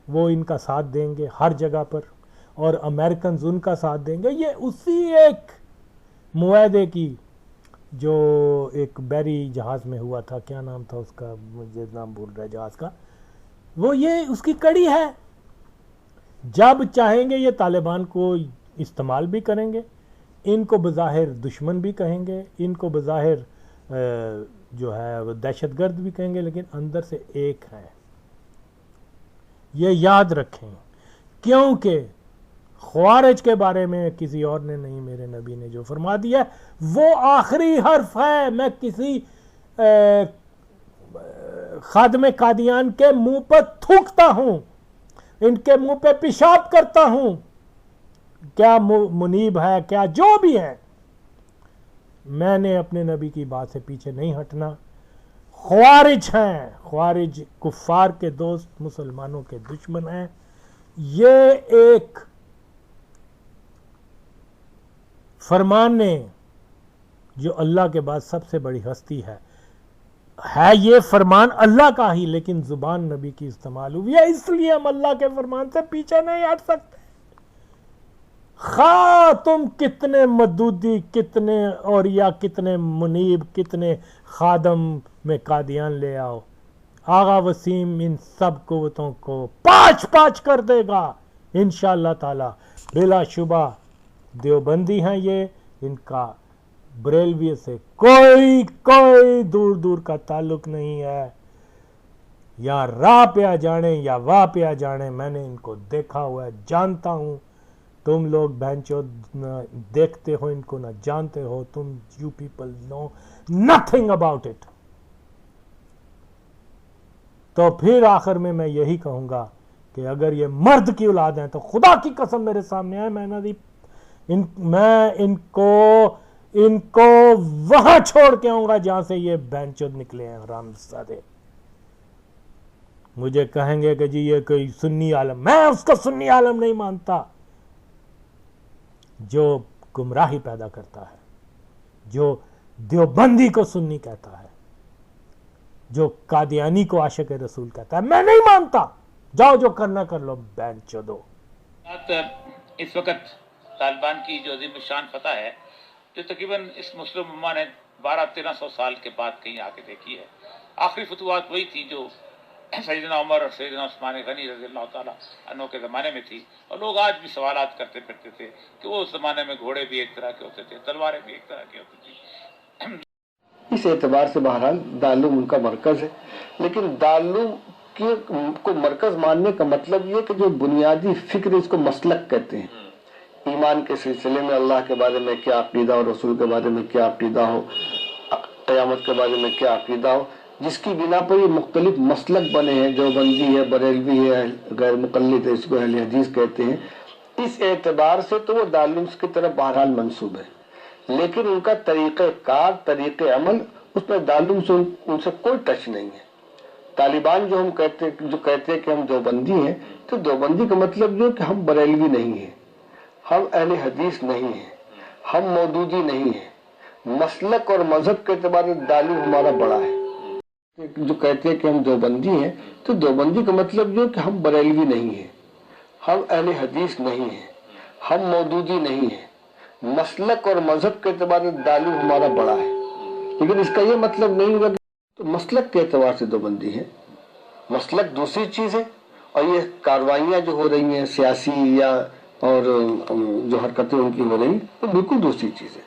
وہ ان کا ساتھ دیں گے ہر جگہ پر اور امریکنز ان کا ساتھ دیں گے، یہ اسی ایک معاہدے کی جو ایک بیری جہاز میں ہوا تھا، کیا نام تھا اس کا، مجھے نام بھول رہا ہے جہاز کا، وہ یہ اس کی کڑی ہے. جب چاہیں گے یہ طالبان کو استعمال بھی کریں گے، ان کو بظاہر دشمن بھی کہیں گے، ان کو بظاہر جو ہے وہ دہشت گرد بھی کہیں گے، لیکن اندر سے ایک ہے. یہ یاد رکھیں، کیونکہ خوارج کے بارے میں کسی اور نے نہیں، میرے نبی نے جو فرما دیا وہ آخری حرف ہے. میں کسی خادم قادیان کے منہ پر تھوکتا ہوں، ان کے منہ پہ پیشاب کرتا ہوں، کیا منیب ہے کیا جو بھی ہے، میں نے اپنے نبی کی بات سے پیچھے نہیں ہٹنا. خوارج ہیں، خوارج کفار کے دوست، مسلمانوں کے دشمن ہیں. یہ ایک فرمان نے جو اللہ کے بعد سب سے بڑی ہستی ہے یہ فرمان اللہ کا ہی، لیکن زبان نبی کی استعمال ہوئی ہے، اس لیے ہم اللہ کے فرمان سے پیچھے نہیں ہٹ سکتے. خواہ تم کتنے مدودی، کتنے اولیاء، کتنے منیب، کتنے خادم میں قادیان لے آؤ، آغا وسیم ان سب قوتوں کو پاچ پاچ کر دے گا انشاءاللہ تعالی. بلا شبہ دیوبندی ہیں یہ، ان کا بریلوی سے کوئی دور دور کا تعلق نہیں ہے. یا راہ پہ آ جانے یا واہ پہ آ جانے، میں نے ان کو دیکھا ہوا ہے، جانتا ہوں. تم لوگ بہنچو نہ دیکھتے ہو ان کو نہ جانتے ہو. تم you people know nothing about it. تو پھر آخر میں یہی کہوں گا کہ اگر یہ مرد کی اولاد ہیں تو خدا کی قسم میرے سامنے آئے، میں ان کو وہاں چھوڑ کے آؤں گا جہاں سے یہ بہنچود نکلے ہیں حرامزادے. مجھے کہیں گے کہ جی یہ کوئی سنی عالم، میں اس کو سنی عالم نہیں مانتا. جو گمراہی پیدا کرتا ہے، جو دیوبندی کو سنی کہتا ہے، جو قادیانی کو عاشق رسول کہتا ہے، میں نہیں مانتا. جاؤ جو کرنا کر لو بین چودو.
اس وقت طالبان کی جو عظیم شان فتح ہے، جو تقریباً اس مسلم امہ نے 1200-1300 سال کے بعد کہیں آ کے دیکھی ہے. آخری فتوحات وہی تھی جو سیدنا عمر اور سیدنا عثمان غنی رضی اللہ تعالیٰ عنہ کے زمانے میں تھی. اور لوگ آج بھی سوالات کرتے پھرتے تھے کہ وہ اس زمانے میں گھوڑے بھی ایک طرح کے ہوتے تھے، تلواریں بھی ایک طرح کی ہوتی تھی.
اس اعتبار سے بہرحال دارالعلوم ان کا مرکز ہے، لیکن دارالعلوم کو مرکز ماننے کا مطلب یہ کہ جو بنیادی فکر، اس کو مسلک کہتے ہیں. ایمان کے سلسلے میں اللہ کے بارے میں کیا عقیدہ ہو، رسول کے بارے میں کیا عقیدہ ہو، قیامت کے بارے میں کیا عقیدہ ہو، جس کی بنا پر یہ مختلف مسلک بنے ہیں. دیوبندی ہے، بریلوی ہے، غیر مقلد ہے، اس کو اہل حدیث کہتے ہیں. اس اعتبار سے تو وہ دارالعلوم کی طرف بہرحال منسوب ہے، لیکن ان کا طریقہ کار، طریقہ عمل، اس میں دارالعلوم سے ان سے کوئی ٹچ نہیں ہے. طالبان جو کہتے ہیں کہ ہم دیوبندی ہیں، تو دیوبندی کا مطلب یہ کہ ہم بریلوی نہیں ہیں، ہم اہل حدیث نہیں ہیں، ہم مودودی نہیں ہیں. مسلک اور مذہب کے اعتبار سے دارالعلوم ہمارا بڑا ہے. جو کہتے ہیں کہ ہم دیوبندی ہیں، تو دیوبندی کا مطلب یہ کہ ہم بریلوی نہیں ہیں، ہم اہل حدیث نہیں ہیں، ہم مودودی نہیں ہیں. مسلک اور مذہب کے اعتبار سے دارالعلوم ہمارا بڑا ہے، لیکن اس کا یہ مطلب نہیں ہوگا کہ مسلک کے اعتبار سے دیوبندی ہے. مسلک دوسری چیز ہے، اور یہ کاروائیاں جو ہو رہی ہیں سیاسی یا اور جو حرکتیں ان کی ہو رہی ہیں، وہ بالکل دوسری چیز ہے.